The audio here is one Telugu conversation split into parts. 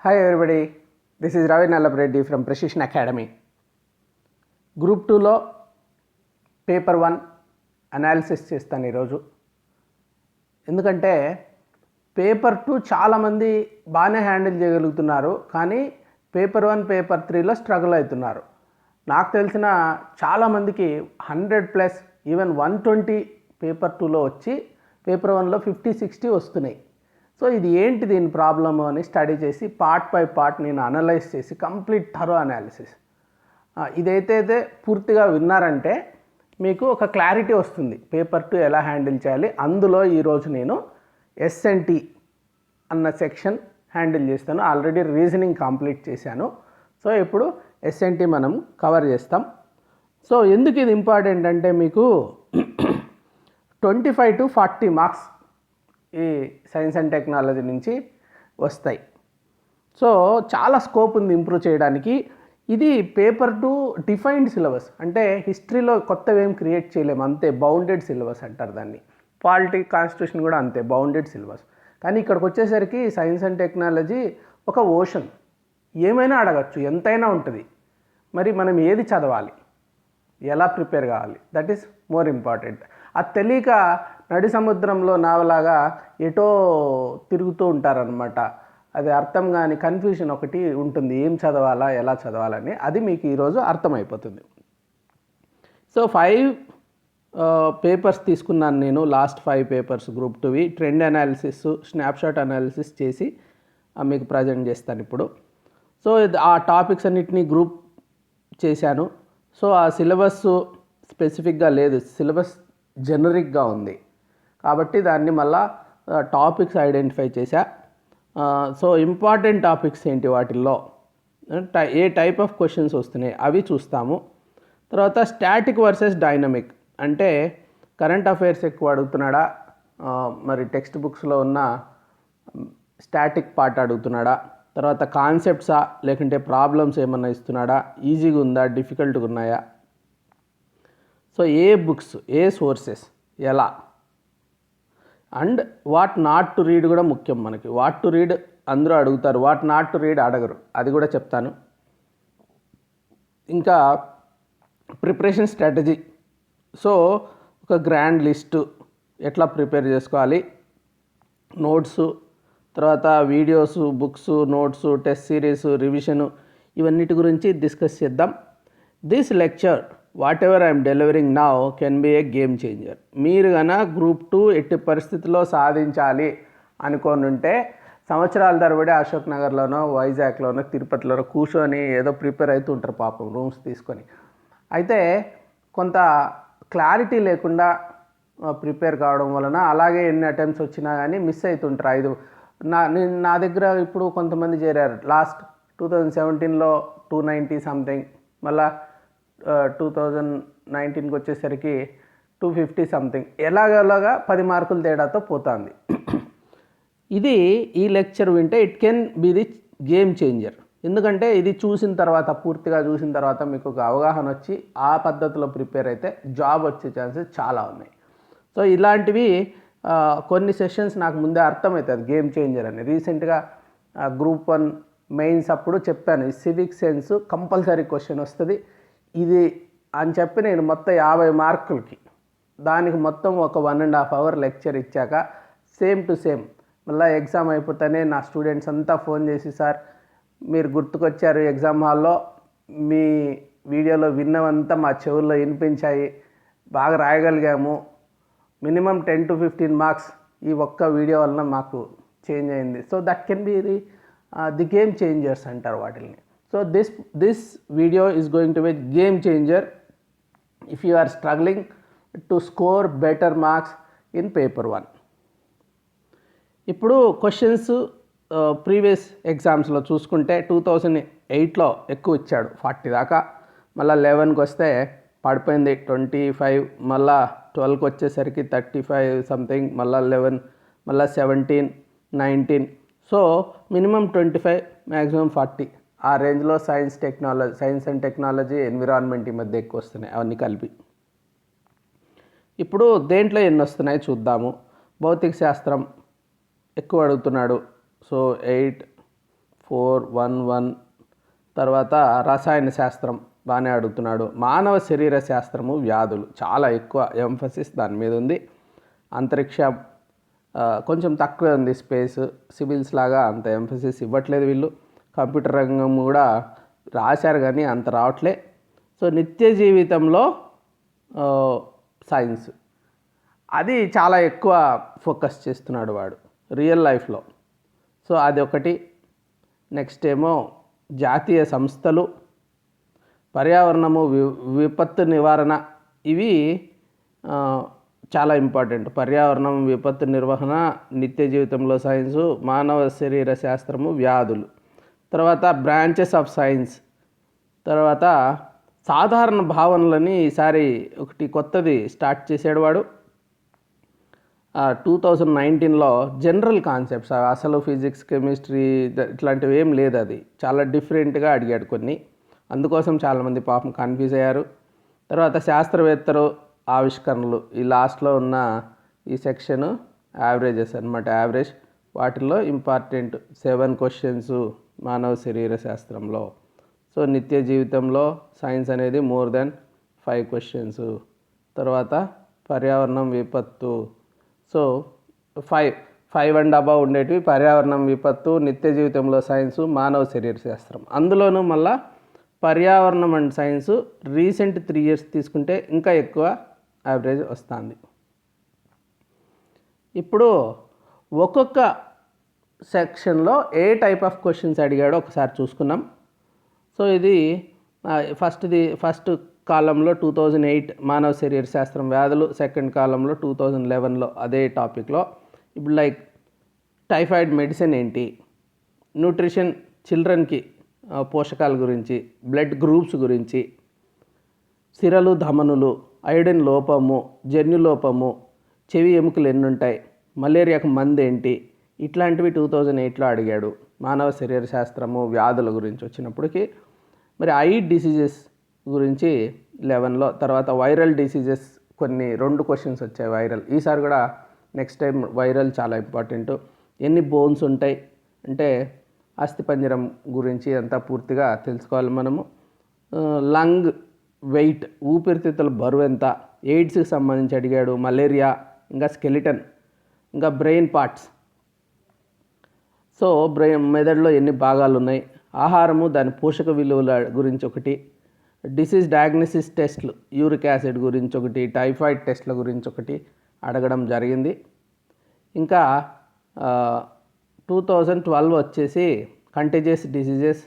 Hi everybody, this is Ravi Nallapreddy from Precision Academy. Group 2లో పేపర్ 1 అనాలిసిస్ చేస్తాను ఈరోజు. ఎందుకంటే పేపర్ 2 చాలామంది బాగానే హ్యాండిల్ చేయగలుగుతున్నారు, కానీ పేపర్ 1 పేపర్ 3లో స్ట్రగుల్ అవుతున్నారు. నాకు తెలిసిన చాలామందికి 100+ ఈవెన్ 120 పేపర్ 2లో వచ్చి పేపర్ 1లో 50-60 వస్తున్నాయి. సో ఇది ఏంటి దీని ప్రాబ్లము అని స్టడీ చేసి పార్ట్ బై పార్ట్ నేను అనలైజ్ చేసి కంప్లీట్ థరో అనాలిసిస్ ఇదైతే పూర్తిగా విన్నారంటే మీకు ఒక క్లారిటీ వస్తుంది పేపర్ 2 ఎలా హ్యాండిల్ చేయాలి. అందులో ఈరోజు నేను ఎస్ఎన్టీ అన్న సెక్షన్ హ్యాండిల్ చేస్తాను. ఆల్రెడీ రీజనింగ్ కంప్లీట్ చేశాను. సో ఇప్పుడు ఎస్ఎన్టీ మనం కవర్ చేస్తాం. సో ఎందుకు ఇది ఇంపార్టెంట్ అంటే మీకు 25 to 40 మార్క్స్ ఈ సైన్స్ అండ్ టెక్నాలజీ నుంచి వస్తాయి. సో చాలా స్కోప్ ఉంది ఇంప్రూవ్ చేయడానికి. ఇది పేపర్ 2 డిఫైన్డ్ సిలబస్, అంటే హిస్టరీలో కొత్తవి ఏం క్రియేట్ చేయలేము, అంతే బౌండెడ్ సిలబస్ అంటారు దాన్ని. పాలిటీ కాన్స్టిట్యూషన్ కూడా అంతే బౌండెడ్ సిలబస్. కానీ ఇక్కడికి వచ్చేసరికి సైన్స్ అండ్ టెక్నాలజీ ఒక ఓషన్, ఏమైనా అడగచ్చు, ఎంతైనా ఉంటుంది. మరి మనం ఏది చదవాలి, ఎలా ప్రిపేర్ కావాలి, దట్ ఈస్ మోర్ ఇంపార్టెంట్. అది తెలియక నడి సముద్రంలో నావలాగా ఎటో తిరుగుతూ ఉంటారనమాట. అది అర్థం కాని కన్ఫ్యూజన్ ఒకటి ఉంటుంది, ఏం చదవాలా ఎలా చదవాలని. అది మీకు ఈరోజు అర్థమైపోతుంది. సో 5 పేపర్స్ తీసుకున్నాను నేను, లాస్ట్ 5 పేపర్స్ గ్రూప్ 2వి. ట్రెండ్ అనాలిసిస్, స్నాప్షాట్ అనాలిసిస్ చేసి మీకు ప్రజెంట్ చేస్తాను ఇప్పుడు. సో ఆ టాపిక్స్ అన్నిటినీ గ్రూప్ చేశాను. సో ఆ సిలబస్ స్పెసిఫిక్గా లేదు, సిలబస్ జనరిక్గా ఉంది కాబట్టి దాన్ని మళ్ళా టాపిక్స్ ఐడెంటిఫై చేశా. సో ఇంపార్టెంట్ టాపిక్స్ ఏంటి, వాటిల్లో ఏ టైప్ ఆఫ్ క్వశ్చన్స్ వస్తున్నాయి అవి చూస్తాము. తర్వాత స్టాటిక్ వర్సెస్ డైనమిక్, అంటే కరెంట్ అఫైర్స్ ఎక్కువ అడుగుతున్నాడా, మరి టెక్స్ట్ బుక్స్లో ఉన్న స్టాటిక్ పార్ట్ అడుగుతున్నాడా, తర్వాత కాన్సెప్ట్సా లేకుంటే ప్రాబ్లమ్స్ ఏమన్నా ఇస్తున్నాడా, ఈజీగా ఉందా డిఫికల్ట్గా ఉన్నాయా, సో ఏ బుక్స్ ఏ సోర్సెస్ ఎలా, and what not to read కూడా ముఖ్యం మనకి. వాట్ టు రీడ్ అందరూ అడుగుతారు, వాట్ నాట్ టు రీడ్ అడగరు, అది కూడా చెప్తాను. ఇంకా ప్రిపరేషన్ స్ట్రాటజీ, సో ఒక గ్రాండ్ లిస్టు ఎట్లా ప్రిపేర్ చేసుకోవాలి, నోట్సు, తర్వాత videos, books, notes, test series, revision, ఇవన్నిటి గురించి డిస్కస్ చేద్దాం. This lecture what ever I'm delivering now can be A game changer. మీరు కన్నా గ్రూప్ 2 ఎట్టి పరిస్థితుల్లో సాధించాలి అనుకొని ఉంటే సంవత్సరాల తరబడి అశోక్ నగర్లోనో, వైజాగ్లోనో, తిరుపతిలోనో కూర్చొని ఏదో ప్రిపేర్ అవుతూ ఉంటారు పాపం రూమ్స్ తీసుకొని. అయితే కొంత క్లారిటీ లేకుండా ప్రిపేర్ కావడం వలన అలాగే ఎన్ని అటెంప్ట్స్ వచ్చినా కానీ మిస్ అవుతుంటారు. నా దగ్గర ఇప్పుడు కొంతమంది చేరారు. లాస్ట్ 2017లో 290 సంథింగ్, మళ్ళా 2019కి వచ్చేసరికి 250 సంథింగ్, ఎలాగలాగా 10 మార్కుల తేడాతో పోతుంది. ఇది ఈ లెక్చర్ వింటే it can be the game changer. ఎందుకంటే ఇది చూసిన తర్వాత, పూర్తిగా చూసిన తర్వాత మీకు ఒక అవగాహన వచ్చి ఆ పద్ధతిలో ప్రిపేర్ అయితే జాబ్ వచ్చే ఛాన్సెస్ చాలా ఉన్నాయి. సో ఇలాంటివి కొన్ని సెషన్స్ నాకు ముందే అర్థమవుతుంది గేమ్ చేంజర్ అని. రీసెంట్గా గ్రూప్ 1 మెయిన్స్ అప్పుడు చెప్పాను, ఈ సివిక్ సెన్స్ కంపల్సరీ క్వశ్చన్ వస్తుంది ఇది అని చెప్పి నేను మొత్తం 50 మార్కులకి దానికి మొత్తం ఒక 1.5 అవర్ లెక్చర్ ఇచ్చాక సేమ్ టు సేమ్ మళ్ళీ ఎగ్జామ్ అయిపోతేనే నా స్టూడెంట్స్ అంతా ఫోన్ చేసి, సార్ మీరు గుర్తుకొచ్చారు, ఎగ్జామ్ హాల్లో మీ వీడియోలో విన్నవంతా మా చెవుల్లో వినిపించాయి, బాగా రాయగలిగాము, మినిమం 10 to 15 మార్క్స్ ఈ ఒక్క వీడియో వలన మాకు చేంజ్ అయింది. So that can be the game changers అంటారు వాటిని. So this video is going to be game changer if you are struggling to score better marks in paper 1. ఇప్పుడు క్వశ్చన్స్ ప్రీవియస్ ఎగ్జామ్స్లో చూసుకుంటే 2008లో ఎక్కువ ఇచ్చాడు 40 దాకా, మళ్ళీ 11కి వస్తే పడిపోయింది 25, మళ్ళీ 12కి వచ్చేసరికి 35 సంథింగ్, మళ్ళీ 11, మళ్ళీ 17, 19. సో మినిమం 25, మ్యాక్సిమం 40 ఆ రేంజ్లో సైన్స్ అండ్ టెక్నాలజీ, ఎన్విరాన్మెంట్ ఈ మధ్య ఎక్కువ వస్తున్నాయి అవన్నీ కలిపి. ఇప్పుడు దేంట్లో ఎన్ని వస్తున్నాయి చూద్దాము. భౌతిక శాస్త్రం ఎక్కువ అడుగుతున్నాడు, సో 8, 411. తర్వాత రసాయన శాస్త్రం బాగానే అడుగుతున్నాడు. మానవ శరీర శాస్త్రము, వ్యాధులు చాలా ఎక్కువ ఎంఫసిస్ దాని మీద ఉంది. అంతరిక్ష కొంచెం తక్కువే ఉంది. స్పేస్, సివిల్స్ లాగా అంత ఎంఫసిస్ ఇవ్వట్లేదు వీళ్ళు. కంప్యూటర్ రంగం కూడా రాశారు కానీ అంత రావట్లే. సో నిత్య జీవితంలో సైన్స్ అది చాలా ఎక్కువ ఫోకస్ చేస్తున్నాడు వాడు రియల్ లైఫ్లో. సో అది ఒకటి. నెక్స్ట్ ఏమో జాతీయ సంస్థలు, పర్యావరణము, విపత్తు నివారణ, ఇవి చాలా ఇంపార్టెంట్. పర్యావరణం, విపత్తు నిర్వహణ, నిత్య జీవితంలో సైన్సు, మానవ శరీర శాస్త్రము, వ్యాధులు. తర్వాత బ్రాంచెస్ ఆఫ్ సైన్స్. తర్వాత సాధారణ భావనలని ఈసారి ఒకటి కొత్తది స్టార్ట్ చేసాడు వాడు. 2019లో జనరల్ కాన్సెప్ట్స్, అసలు ఫిజిక్స్, కెమిస్ట్రీ ఇట్లాంటివి ఏం లేదు. అది చాలా డిఫరెంట్గా అడిగాడు కొన్ని. అందుకోసం చాలామంది పాపం కన్ఫ్యూజ్ అయ్యారు. తర్వాత శాస్త్రవేత్తలు, ఆవిష్కరణలు, ఈ లాస్ట్లో ఉన్న ఈ సెక్షన్ యావరేజెస్ అనమాట. యావరేజ్ వాటిల్లో ఇంపార్టెంట్ 7 క్వశ్చన్స్ మానవ శరీర శాస్త్రంలో. సో నిత్య జీవితంలో సైన్స్ అనేది మోర్ దెన్ 5 క్వశ్చన్స్. తర్వాత పర్యావరణం, విపత్తు. సో 5 అండ్ అబవ్ ఉండేటివి పర్యావరణం, విపత్తు, నిత్య జీవితంలో సైన్సు, మానవ శరీర శాస్త్రం. అందులోనూ మళ్ళా పర్యావరణం అండ్ సైన్సు రీసెంట్ 3 years తీసుకుంటే ఇంకా ఎక్కువ యావరేజ్ వస్తుంది. ఇప్పుడు ఒక్కొక్క సెక్షన్లో ఏ టైప్ ఆఫ్ క్వశ్చన్స్ అడిగాడో ఒకసారి చూసుకున్నాం. సో ఇది ఫస్ట్ కాలంలో 2008 మానవ శరీర శాస్త్రం, వ్యాధులు. సెకండ్ కాలంలో 2011లో అదే టాపిక్లో. ఇప్పుడు లైక్ టైఫాయిడ్ మెడిసిన్ ఏంటి, న్యూట్రిషన్, చిల్డ్రన్కి పోషకాల గురించి, బ్లడ్ గ్రూప్స్ గురించి, సిరలు, ధమనులు, ఐరన్ లోపము, జన్యులోపము, చెవి ఎముకలు ఎన్ని ఉంటాయి, మలేరియాకు మందు ఏంటి, ఇట్లాంటివి 2008లో అడిగాడు. మానవ శరీర శాస్త్రము, వ్యాధుల గురించి వచ్చినప్పటికీ మరి ఐ డిసీజెస్ గురించి 11లో. తర్వాత వైరల్ డిసీజెస్ కొన్ని 2 క్వశ్చన్స్ వచ్చాయి వైరల్. ఈసారి కూడా నెక్స్ట్ టైం వైరల్ చాలా ఇంపార్టెంట్. ఎన్ని బోన్స్ ఉంటాయి అంటే అస్థిపంజరం గురించి అంతా పూర్తిగా తెలుసుకోవాలి మనము. లంగ్ వెయిట్, ఊపిరితిత్తుల బరువు ఎంత, ఎయిడ్స్కి సంబంధించి అడిగాడు, మలేరియా, ఇంకా స్కెలిటన్, ఇంకా బ్రెయిన్ పార్ట్స్. సో మెదడులో ఎన్ని భాగాలు ఉన్నాయి, ఆహారము, దాని పోషక విలువల గురించి ఒకటి, డిసీజ్ డయాగ్నోసిస్ టెస్ట్లు, యూరిక్ యాసిడ్ గురించి ఒకటి, టైఫాయిడ్ టెస్ట్ల గురించి ఒకటి అడగడం జరిగింది. ఇంకా 2012 వచ్చేసి contagious diseases,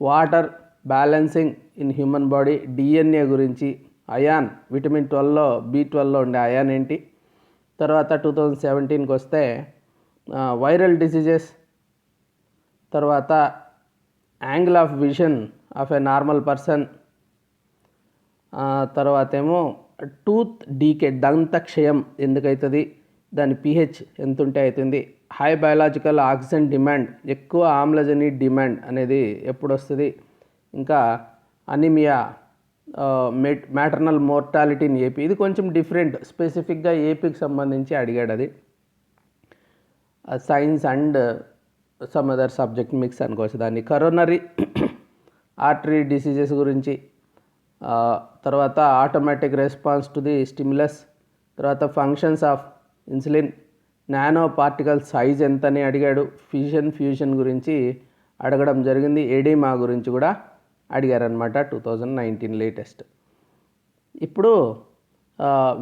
water balancing in human body, DNA గురించి, అయాన్, విటమిన్ 12లో B12లో ఉండే అయాన్ ఏంటి. తర్వాత 2017కి వస్తే వైరల్ డిసీజెస్, తర్వాత angle of vision of a normal person, తర్వాత ఏమో టూత్ డీకే, దంతక్షయం ఎందుకవుతుంది, దాని pH ఎంత ఉంటే అవుతుంది, హై బయాలజికల్ ఆక్సిజన్ డిమాండ్, ఎక్కువ ఆమ్లజని డిమాండ్ అనేది ఎప్పుడు వస్తుంది, ఇంకా anaemia, maternal mortality in AP. ఇది కొంచెం డిఫరెంట్, స్పెసిఫిక్గా ఏపీకి సంబంధించి అడిగాడు. అది science and some other subject mix అనుకోవచ్చు దాన్ని. కరోనరీ ఆర్టరీ డిసీజెస్ గురించి, తర్వాత automatic response to the stimulus, తర్వాత functions of insulin, nano particle size ఎంతని అడిగాడు, ఫ్యూషన్ గురించి అడగడం జరిగింది, ఎడిమా గురించి కూడా అడిగారనమాట 2019 లేటెస్ట్. ఇప్పుడు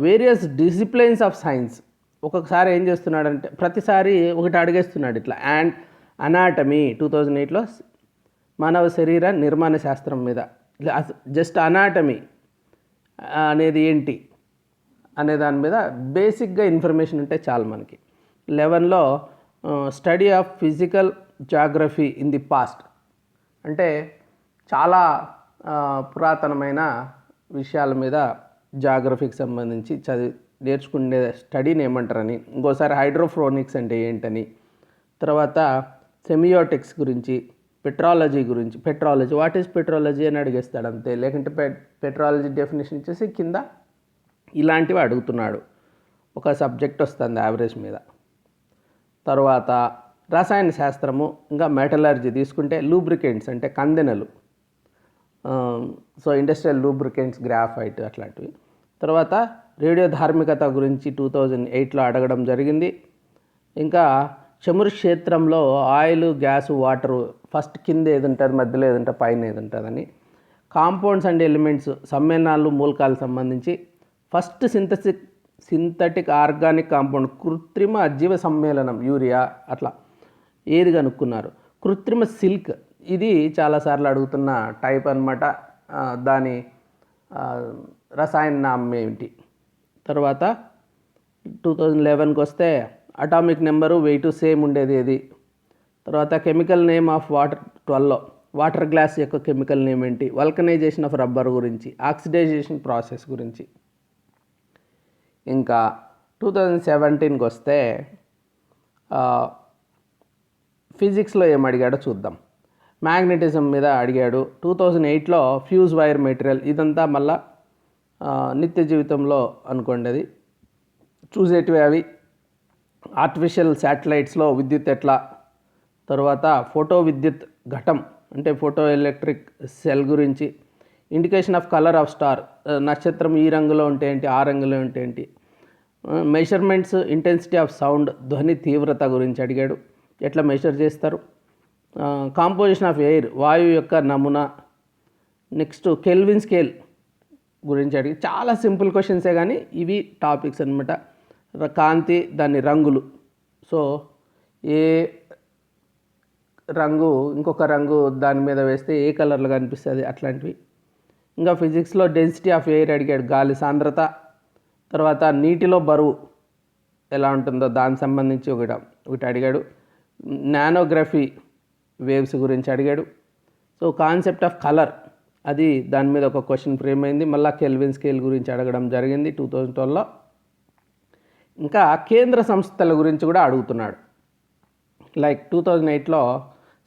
వేరియస్ డిసిప్లైన్స్ ఆఫ్ సైన్స్. ఒక్కొక్కసారి ఏం చేస్తున్నాడంటే ప్రతిసారి ఒకటి అడిగేస్తున్నాడు ఇట్లా. అండ్ అనాటమీ 2008లో మానవ శరీర నిర్మాణ శాస్త్రం మీద జస్ట్ అనాటమీ అనేది ఏంటి అనే దాని మీద బేసిక్గా ఇన్ఫర్మేషన్ ఉంటే చాలు మనకి. 11లో study of physical geography in the past, అంటే చాలా పురాతనమైన విషయాల మీద జాగ్రఫీకి సంబంధించి నేర్చుకునే స్టడీని ఏమంటారని. ఇంకోసారి హైడ్రోఫోనిక్స్ అంటే ఏంటని, తర్వాత సెమియోటిక్స్ గురించి, పెట్రాలజీ గురించి, పెట్రాలజీ వాట్ ఈస్ పెట్రాలజీ అని అడిగేస్తాడు అంతే. లేకుంటే పెట్రాలజీ డెఫినేషన్ ఇచ్చేసి కింద ఇలాంటివి అడుగుతున్నాడు. ఒక సబ్జెక్ట్ వస్తుంది యావరేజ్ మీద. తర్వాత రసాయన శాస్త్రము, ఇంకా మెటలర్జీ తీసుకుంటే లూబ్రికెంట్స్ అంటే కందెనలు, సో ఇండస్ట్రియల్ లూబ్రికెంట్స్, గ్రాఫైట్ అట్లాంటివి. తర్వాత రేడియో ధార్మికత గురించి 2008లో అడగడం జరిగింది. ఇంకా చమురు క్షేత్రంలో ఆయిల్, గ్యాస్, వాటరు ఫస్ట్ కింద ఏది ఉంటుంది, మధ్యలో ఏది ఉంటుంది, పైన ఏది ఉంటుందని. కాంపౌండ్స్ అండ్ ఎలిమెంట్స్, సమ్మేళనాలు, మూలకాలకు సంబంధించి ఫస్ట్ సింథటిక్ ఆర్గానిక్ కాంపౌండ్, కృత్రిమ అజీవ సమ్మేళనం, యూరియా అట్లా ఏది కనుక్కున్నారు. కృత్రిమ సిల్క్, ఇది చాలాసార్లు అడుగుతున్న టైప్ అనమాట. దాని రసాయన నామం ఏమిటి. తర్వాత 2011కి వస్తే అటామిక్ నెంబరు, వెయిట్ సేమ్ ఉండేది ఏది. తర్వాత కెమికల్ నేమ్ ఆఫ్ వాటర్ 12లో వాటర్ గ్లాస్ యొక్క కెమికల్ నేమ్ ఏంటి. వల్కనైజేషన్ ఆఫ్ రబ్బర్ గురించి, ఆక్సిడైజేషన్ ప్రాసెస్ గురించి. ఇంకా 2017కి వస్తే ఫిజిక్స్లో ఏం అడిగాడో చూద్దాం. మ్యాగ్నెటిజం మీద అడిగాడు. 2008లో ఫ్యూజ్ వైర్ మెటీరియల్, ఇదంతా మళ్ళా నిత్య జీవితంలో అనుకోండి అది చూసేటివి అవి. ఆర్టిఫిషియల్ శాటిలైట్స్లో విద్యుత్ ఎట్లా. తర్వాత ఫోటో విద్యుత్ ఘటం అంటే ఫోటో ఎలక్ట్రిక్ సెల్ గురించి. Indication of colour of star, నక్షత్రం ఈ రంగులో ఉంటే ఏంటి, ఆ రంగులో ఉంటే ఏంటి. మెజర్మెంట్స్ ఇంటెన్సిటీ ఆఫ్ సౌండ్, ధ్వని తీవ్రత గురించి అడిగాడు, ఎట్లా మెజర్ చేస్తారు. కాంపోజిషన్ ఆఫ్ ఎయిర్, వాయువు యొక్క నమూనా. నెక్స్ట్ కెల్విన్ స్కేల్ గురించి అడిగి, చాలా సింపుల్ క్వశ్చన్సే కానీ ఇవి టాపిక్స్ అనమాట. కాంతి, దాని రంగులు, సో ఏ రంగు ఇంకొక రంగు దాని మీద వేస్తే ఏ కలర్లో కనిపిస్తుంది, అట్లాంటివి. ఇంకా ఫిజిక్స్లో డెన్సిటీ ఆఫ్ ఎయిర్ అడిగాడు, గాలి సాంద్రత. తర్వాత నీటిలో బరువు ఎలా ఉంటుందో దానికి సంబంధించి ఒకటి అడిగాడు. నానోగ్రఫీ వేవ్స్ గురించి అడిగాడు. సో కాన్సెప్ట్ ఆఫ్ కలర్, అది దాని మీద ఒక క్వశ్చన్ ఫ్రేమ్ అయింది. మళ్ళీ కెల్విన్ స్కేల్ గురించి అడగడం జరిగింది 2012లో. ఇంకా కేంద్ర సంస్థల గురించి కూడా అడుగుతున్నాడు. లైక్ 2008లో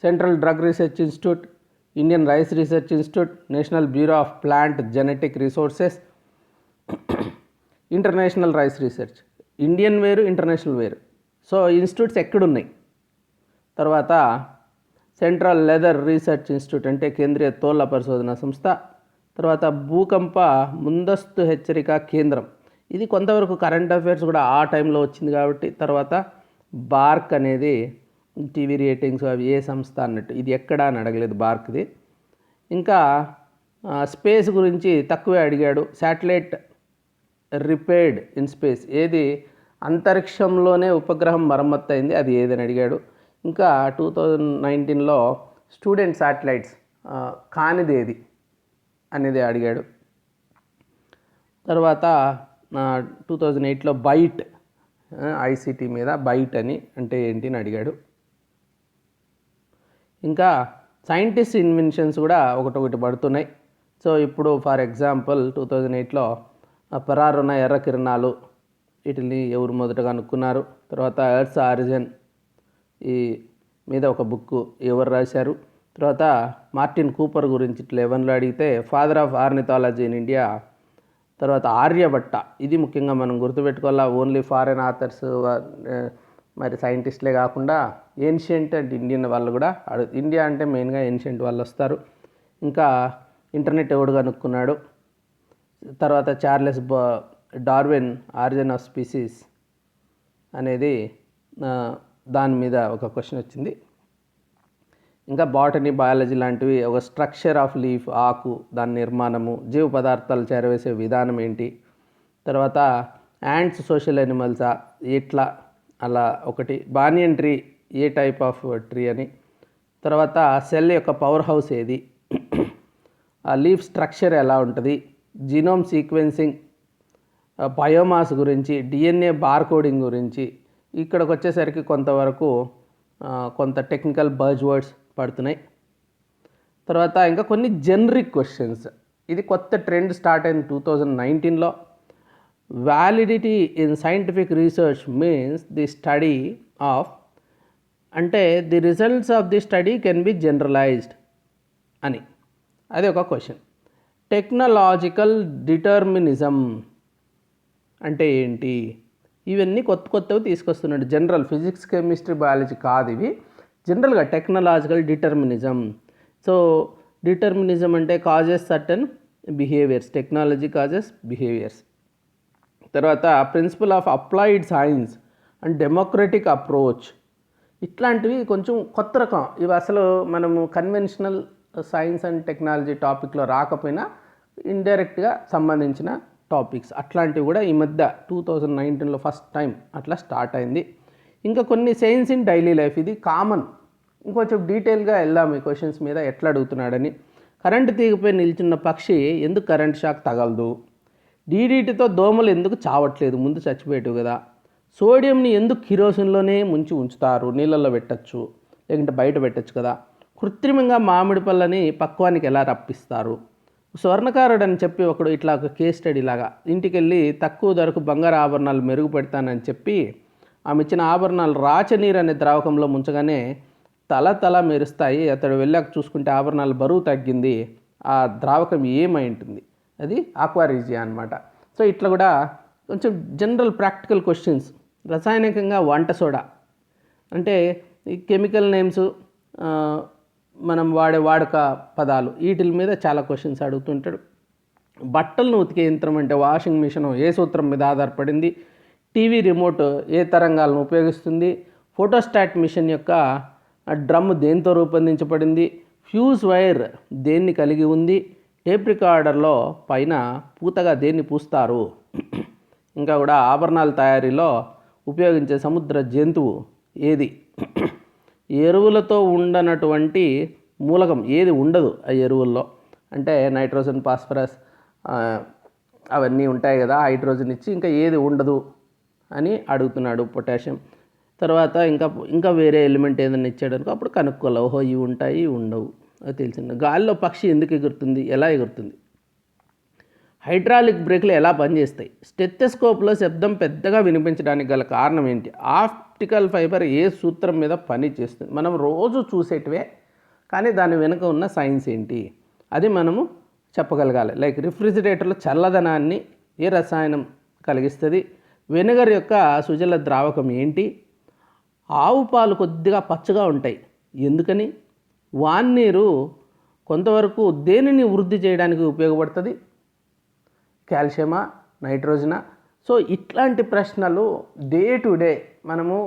Central Drug Research Institute, Indian Rice Research Institute, National Bureau of Plant Genetic Resources, International Rice Research. Indian వేరు, ఇంటర్నేషనల్ వేరు. సో ఇన్స్టిట్యూట్స్ ఎక్కడున్నాయి. తర్వాత సెంట్రల్ లెదర్ రీసెర్చ్ ఇన్స్టిట్యూట్ అంటే కేంద్రీయ తోళ్ల పరిశోధన సంస్థ. తర్వాత భూకంప ముందస్తు హెచ్చరిక కేంద్రం, ఇది కొంతవరకు కరెంట్ అఫైర్స్ కూడా ఆ టైంలో వచ్చింది కాబట్టి. తర్వాత బార్క్ అనేది టీవీ రేటింగ్స్ అవి ఏ సంస్థ అన్నట్టు, ఇది ఎక్కడ అని అడగలేదు బార్క్ది. ఇంకా స్పేస్ గురించి తక్కువే అడిగాడు. శాటిలైట్ రిపేర్డ్ ఇన్ స్పేస్, ఏది అంతరిక్షంలోనే ఉపగ్రహం మరమ్మత్తు అయింది, అది ఏదని అడిగాడు. ఇంకా 2019లో స్టూడెంట్ శాటిలైట్స్ కానిది ఏది అనేది అడిగాడు. తర్వాత 2008లో బైట్, ఐసిటీ మీద బైట్ అని అంటే ఏంటి అని అడిగాడు. ఇంకా సైంటిస్ట్ ఇన్వెన్షన్స్ కూడా ఒకటొకటి పడుతున్నాయి. సో ఇప్పుడు ఫర్ ఎగ్జాంపుల్ 2008లో పరారుణ ఎర్ర కిరణాలు, వీటిని ఎవరు మొదటగా అనుకున్నారు. తర్వాత ఎర్త్స్ ఆరిజిన్ ఈ మీద ఒక బుక్ ఎవరు రాశారు. తర్వాత మార్టిన్ కూపర్ గురించి 11లో అడిగితే father of ornithology in India. తర్వాత ఆర్యభట్ట, ఇది ముఖ్యంగా మనం గుర్తుపెట్టుకోవాలా. ఓన్లీ ఫారెన్ ఆథర్స్ మరి సైంటిస్ట్లే కాకుండా ఏన్షియంట్ అండ్ ఇండియన్ వాళ్ళు కూడా ఇండియా అంటే మెయిన్గా ఏన్షియంట్ వాళ్ళు వస్తారు. ఇంకా ఇంటర్నెట్ ఎవడు కనుక్కున్నాడు. తర్వాత Charles Darwin origin of species అనేది దాని మీద ఒక క్వశ్చన్ వచ్చింది. ఇంకా బాటనీ, బయాలజీ లాంటివి, ఒక స్ట్రక్చర్ ఆఫ్ లీఫ్, ఆకు, దాని నిర్మాణము, జీవ పదార్థాలు చేరవేసే విధానం ఏంటి. తర్వాత యాంట్స్ సోషల్ యానిమల్సా ఎట్లా, అలా ఒకటి. Banyan tree A type of tree అని. తర్వాత సెల్ యొక్క పవర్ హౌస్ ఏది, ఆ లీఫ్ స్ట్రక్చర్ ఎలా ఉంటుంది, జీనోమ్ సీక్వెన్సింగ్, బయోమాస్ గురించి, డిఎన్ఏ బార్ కోడింగ్ గురించి. ఇక్కడికి వచ్చేసరికి కొంతవరకు కొంత టెక్నికల్ బజ్ వర్డ్స్ పడుతున్నాయి. తర్వాత ఇంకా కొన్ని జనరిక్ క్వశ్చన్స్, ఇది కొత్త ట్రెండ్ స్టార్ట్ అయింది 2019లో. Validity in scientific research means the study of, అంటే the results of the study can be generalised అని, అది ఒక క్వశ్చన్. టెక్నాలజికల్ డిటర్మినిజం అంటే ఏంటి, ఇవన్నీ కొత్త కొత్తవి తీసుకొస్తున్నాడు. జనరల్ ఫిజిక్స్, కెమిస్ట్రీ, బయాలజీ కాదు ఇవి. జనరల్గా టెక్నాలజికల్ డిటర్మినిజం. సో డిటర్మినిజం అంటే causes certain behaviours, technology causes behaviours. తర్వాత principle of applied science and democratic approach, ఇట్లాంటివి కొంచెం కొత్త రకం. ఇవి అసలు మనము కన్వెన్షనల్ సైన్స్ అండ్ టెక్నాలజీ టాపిక్లో రాకపోయినా ఇండైరెక్ట్గా సంబంధించిన టాపిక్స్ అట్లాంటివి కూడా ఈ మధ్య 2019లో ఫస్ట్ టైం అట్లా స్టార్ట్ అయింది. ఇంకా కొన్ని సైన్స్ ఇన్ డైలీ లైఫ్, ఇది కామన్. ఇంకొంచెం డీటెయిల్గా వెళ్దాం ఈ క్వశ్చన్స్ మీద ఎట్లా అడుగుతున్నాడని. కరెంటు తీగపై నిల్చున్న పక్షి ఎందుకు కరెంట్ షాక్ తగలదు? డీడీటీతో దోమలు ఎందుకు చావట్లేదు, ముందు చచ్చిపోయేటివి కదా? సోడియంని ఎందుకు కిరోసిన్లోనే ముంచి ఉంచుతారు, నీళ్ళల్లో పెట్టచ్చు లేకుంటే బయట పెట్టచ్చు కదా? కృత్రిమంగా మామిడి పళ్ళని పక్వానికి ఎలా రప్పిస్తారు? స్వర్ణకారుడు అని చెప్పి ఒకడు ఇట్లా ఒక కేస్ స్టడీ లాగా ఇంటికి వెళ్ళి తక్కువ ధరకు బంగారు ఆభరణాలు మెరుగుపెడతానని చెప్పి ఆమె ఇచ్చిన ఆభరణాలు రాచనీరు అనే ద్రావకంలో ముంచగానే తల మెరుస్తాయి. అతడు వెళ్ళాక చూసుకుంటే ఆభరణాలు బరువు తగ్గింది. ఆ ద్రావకం ఏమై ఉంటుంది? అది ఆక్వారీజియా అనమాట. సో ఇట్లా కూడా కొంచెం జనరల్ ప్రాక్టికల్ క్వశ్చన్స్. రసాయనికంగా వంట సోడా అంటే ఈ కెమికల్ నేమ్స్, మనం వాడే వాడుక పదాలు, వీటి మీద చాలా క్వశ్చన్స్ అడుగుతుంటాడు. బట్టలను ఉతికే యంత్రం అంటే వాషింగ్ మిషన్ ఏ సూత్రం మీద ఆధారపడింది? టీవీ రిమోట్ ఏ తరంగాలను ఉపయోగిస్తుంది? ఫోటోస్టాట్ మిషన్ యొక్క డ్రమ్ దేంతో రూపొందించబడింది? ఫ్యూజ్ వైర్ దేన్ని కలిగి ఉంది? టేప్ రికార్డర్లో పైన పూతగా దేన్ని పూస్తారు? ఇంకా కూడా ఆభరణాల తయారీలో ఉపయోగించే సముద్ర జంతువు ఏది? ఎరువులతో ఉండనటువంటి మూలకం ఏది ఉండదు ఆ ఎరువుల్లో? అంటే నైట్రోజన్, ఫాస్ఫరస్ అవన్నీ ఉంటాయి కదా, హైడ్రోజన్ ఇచ్చి ఇంకా ఏది ఉండదు అని అడుగుతున్నాడు. పొటాషియం. తర్వాత ఇంకా వేరే ఎలిమెంట్ ఏదైనా ఇచ్చాడు అనుకో, అప్పుడు కనుక్కోవాలి. ఓహో ఇవి ఉంటాయి, ఇవి ఉండవు, అది తెలిసింది. గాలిలో పక్షి ఎందుకు ఎగురుతుంది, ఎలా ఎగురుతుంది? హైడ్రాలిక్ బ్రేక్లు ఎలా పనిచేస్తాయి? స్టెథోస్కోప్లో శబ్దం పెద్దగా వినిపించడానికి గల కారణం ఏంటి? ఆప్టికల్ ఫైబర్ ఏ సూత్రం మీద పని చేస్తుంది? మనం రోజు చూసేటివే, కానీ దాని వెనుక ఉన్న సైన్స్ ఏంటి అది మనము చెప్పగలగాలి. లైక్ రిఫ్రిజిరేటర్లో చల్లదనాన్ని ఏ రసాయనం కలిగిస్తుంది? వెనిగర్ యొక్క సుజల ద్రావకం ఏంటి? ఆవు పాలు కొద్దిగా పచ్చగా ఉంటాయి ఎందుకని? వాన్నీరు కొంతవరకు దేనిని వృద్ధి చేయడానికి ఉపయోగపడుతుంది? కాల్షియమా, నైట్రోజనా? సో ఇట్లాంటి ప్రశ్నలు డే టు డే మనము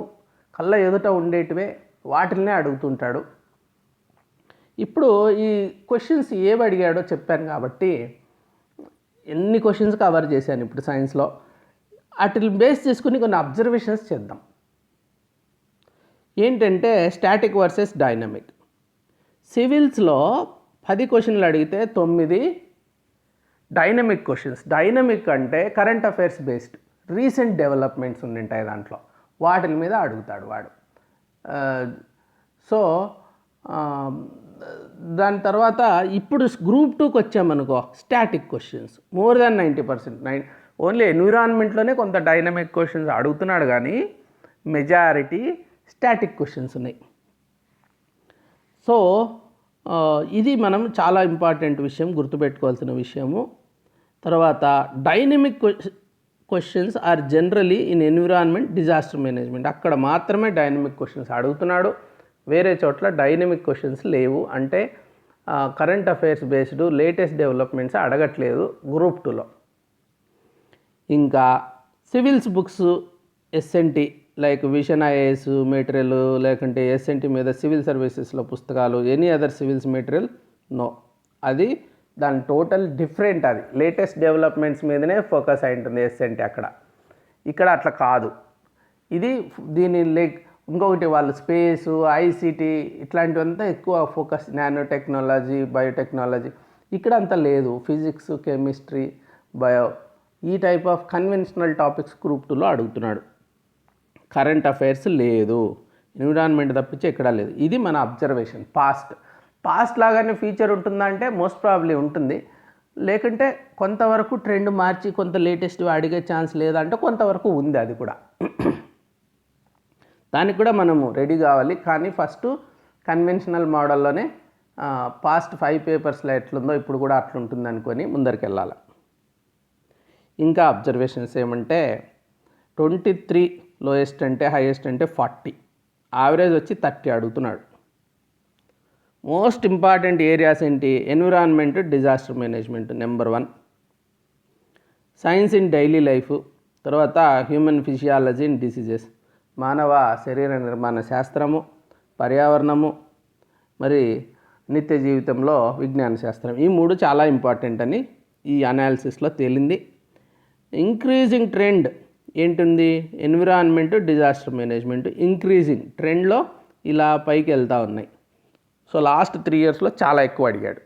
కళ్ళ ఎదుట ఉండేటివే, వాటిల్నే అడుగుతుంటాడు. ఇప్పుడు ఈ క్వశ్చన్స్ ఏవి అడిగాడో చెప్పాను కాబట్టి ఎన్ని క్వశ్చన్స్ కవర్ చేశాను ఇప్పుడు సైన్స్లో. వాటిని బేస్ చేసుకుని కొన్ని అబ్జర్వేషన్స్ చేద్దాం. ఏంటంటే స్టాటిక్ వర్సెస్ డైనమిక్. సివిల్స్లో 10 క్వశ్చన్లు అడిగితే 9 డైనమిక్ క్వశ్చన్స్. డైనమిక్ అంటే current affairs based, recent developments ఉంటాయి దాంట్లో, వాటి మీద అడుగుతాడు వాడు. సో దాని తర్వాత ఇప్పుడు గ్రూప్ 2కి వచ్చామనుకో, static questions more than 90%. Only ఎన్విరాన్మెంట్లోనే కొంత డైనమిక్ క్వశ్చన్స్ అడుగుతున్నాడు, కానీ మెజారిటీ స్టాటిక్ క్వశ్చన్స్ ఉన్నాయి. సో ఇది మనం చాలా ఇంపార్టెంట్ విషయం, గుర్తుపెట్టుకోవాల్సిన విషయము. తర్వాత dynamic questions are generally in environment, disaster management, అక్కడ మాత్రమే డైనమిక్ క్వశ్చన్స్ అడుగుతున్నాడు. వేరే చోట్ల డైనమిక్ క్వశ్చన్స్ లేవు. అంటే current affairs based latest developments అడగట్లేదు గ్రూప్ 2లో. ఇంకా civils books S N T like Vision IAS material, లేకుంటే ఎస్ఎన్టీ మీద సివిల్ సర్వీసెస్లో పుస్తకాలు, any other civils material no. అది దాని టోటల్ డిఫరెంట్. అది లేటెస్ట్ డెవలప్మెంట్స్ మీదనే ఫోకస్ అయి ఉంటుంది ఎస్ఎన్టీ. ఇక్కడ అట్లా కాదు. ఇది దీని లైక్ ఇంకొకటి వాళ్ళు స్పేసు, ఐసిటీ ఇట్లాంటివంతా ఎక్కువ ఫోకస్, నానో టెక్నాలజీ, బయోటెక్నాలజీ. ఇక్కడ అంతా లేదు. ఫిజిక్స్, కెమిస్ట్రీ, బయో, ఈ type of conventional topics group 2లో అడుగుతున్నాడు. కరెంట్ అఫైర్స్ లేదు, ఎన్విరాన్మెంట్ తప్పించి ఎక్కడా లేదు. ఇది మన అబ్జర్వేషన్. పాస్ట్ లాగానే ఫ్యూచర్ ఉంటుందా అంటే మోస్ట్ ప్రాబ్లీ ఉంటుంది. లేకుంటే కొంతవరకు ట్రెండ్ మార్చి కొంత లేటెస్ట్ అడిగే ఛాన్స్ లేదంటే కొంతవరకు ఉంది. అది కూడా దానికి కూడా మనము రెడీ కావాలి. కానీ ఫస్ట్ కన్వెన్షనల్ మోడల్లోనే పాస్ట్ 5 పేపర్స్లో ఎట్లుందో ఇప్పుడు కూడా అట్లుంటుంది అనుకొని ముందరికి వెళ్ళాలి. ఇంకా అబ్జర్వేషన్స్ ఏమంటే 23 లోయెస్ట్ అంటే హైయెస్ట్ అంటే 40, యావరేజ్ వచ్చి 30 అడుగుతున్నాడు. మోస్ట్ ఇంపార్టెంట్ ఏరియాస్ ఏంటి? Environment, disaster management number 1, science in daily life, తర్వాత హ్యూమన్ ఫిజియాలజీ అండ్ డిసీజెస్, మానవ శరీర నిర్మాణ శాస్త్రము, పర్యావరణము, మరి నిత్య జీవితంలో విజ్ఞాన శాస్త్రం. ఈ 3 చాలా ఇంపార్టెంట్ అని ఈ అనాలిసిస్లో తేలింది. ఇంక్రీజింగ్ ట్రెండ్ ఏంటుంది? ఎన్విరాన్మెంట్, డిజాస్టర్ మేనేజ్మెంట్ ఇంక్రీజింగ్ ట్రెండ్లో ఇలా పైకి వెళ్తూ ఉన్నాయి. సో లాస్ట్ 3 ఇయర్స్లో చాలా ఎక్కువ అడిగాడు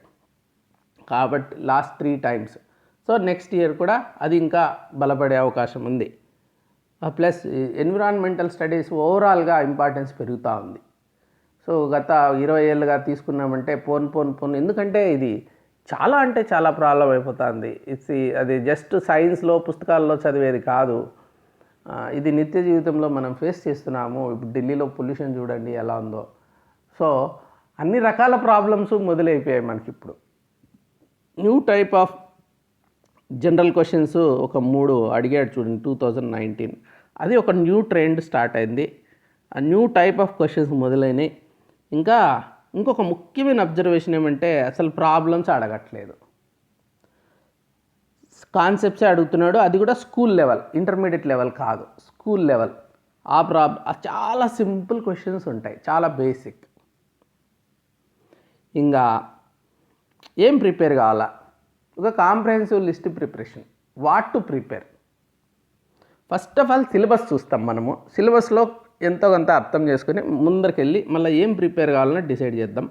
కాబట్టి last 3 times. So next year కూడా అది ఇంకా బలపడే అవకాశం ఉంది. ప్లస్ ఎన్విరాన్మెంటల్ స్టడీస్ ఓవరాల్గా ఇంపార్టెన్స్ పెరుగుతూ ఉంది. సో గత 20 ఏళ్ళుగా తీసుకున్నామంటే పోను ఎందుకంటే ఇది చాలా అంటే చాలా ప్రాబ్లం అయిపోతుంది. అది జస్ట్ సైన్స్లో పుస్తకాల్లో చదివేది కాదు, ఇది నిత్య జీవితంలో మనం ఫేస్ చేస్తున్నాము. ఇప్పుడు ఢిల్లీలో పొల్యూషన్ చూడండి ఎలా ఉందో. సో అన్ని రకాల ప్రాబ్లమ్స్ మొదలైపోయాయి మనకి ఇప్పుడు. New type of general questions ఒక 3 అడిగాడు చూడండి 2019. అది ఒక న్యూ ట్రెండ్ స్టార్ట్ అయింది. ఆ న్యూ టైప్ ఆఫ్ క్వశ్చన్స్ మొదలైనవి. ఇంకొక ముఖ్యమైన అబ్జర్వేషన్ ఏమంటే అసలు ప్రాబ్లమ్స్ అడగట్లేదు, కాన్సెప్ట్సే అడుగుతున్నాడు. అది కూడా స్కూల్ లెవెల్, ఇంటర్మీడియట్ లెవెల్ కాదు, స్కూల్ లెవెల్. చాలా సింపుల్ క్వశ్చన్స్ ఉంటాయి, చాలా బేసిక్. ఇంకా ఏం ప్రిపేర్ కావాలా? ఒక comprehensive list preparation, what to prepare. First of all syllabus చూస్తాం మనము. సిలబస్లో ఎంతో కొంత అర్థం చేసుకుని ముందరికెళ్ళి మళ్ళీ ఏం ప్రిపేర్ కావాలని డిసైడ్ చేద్దాం.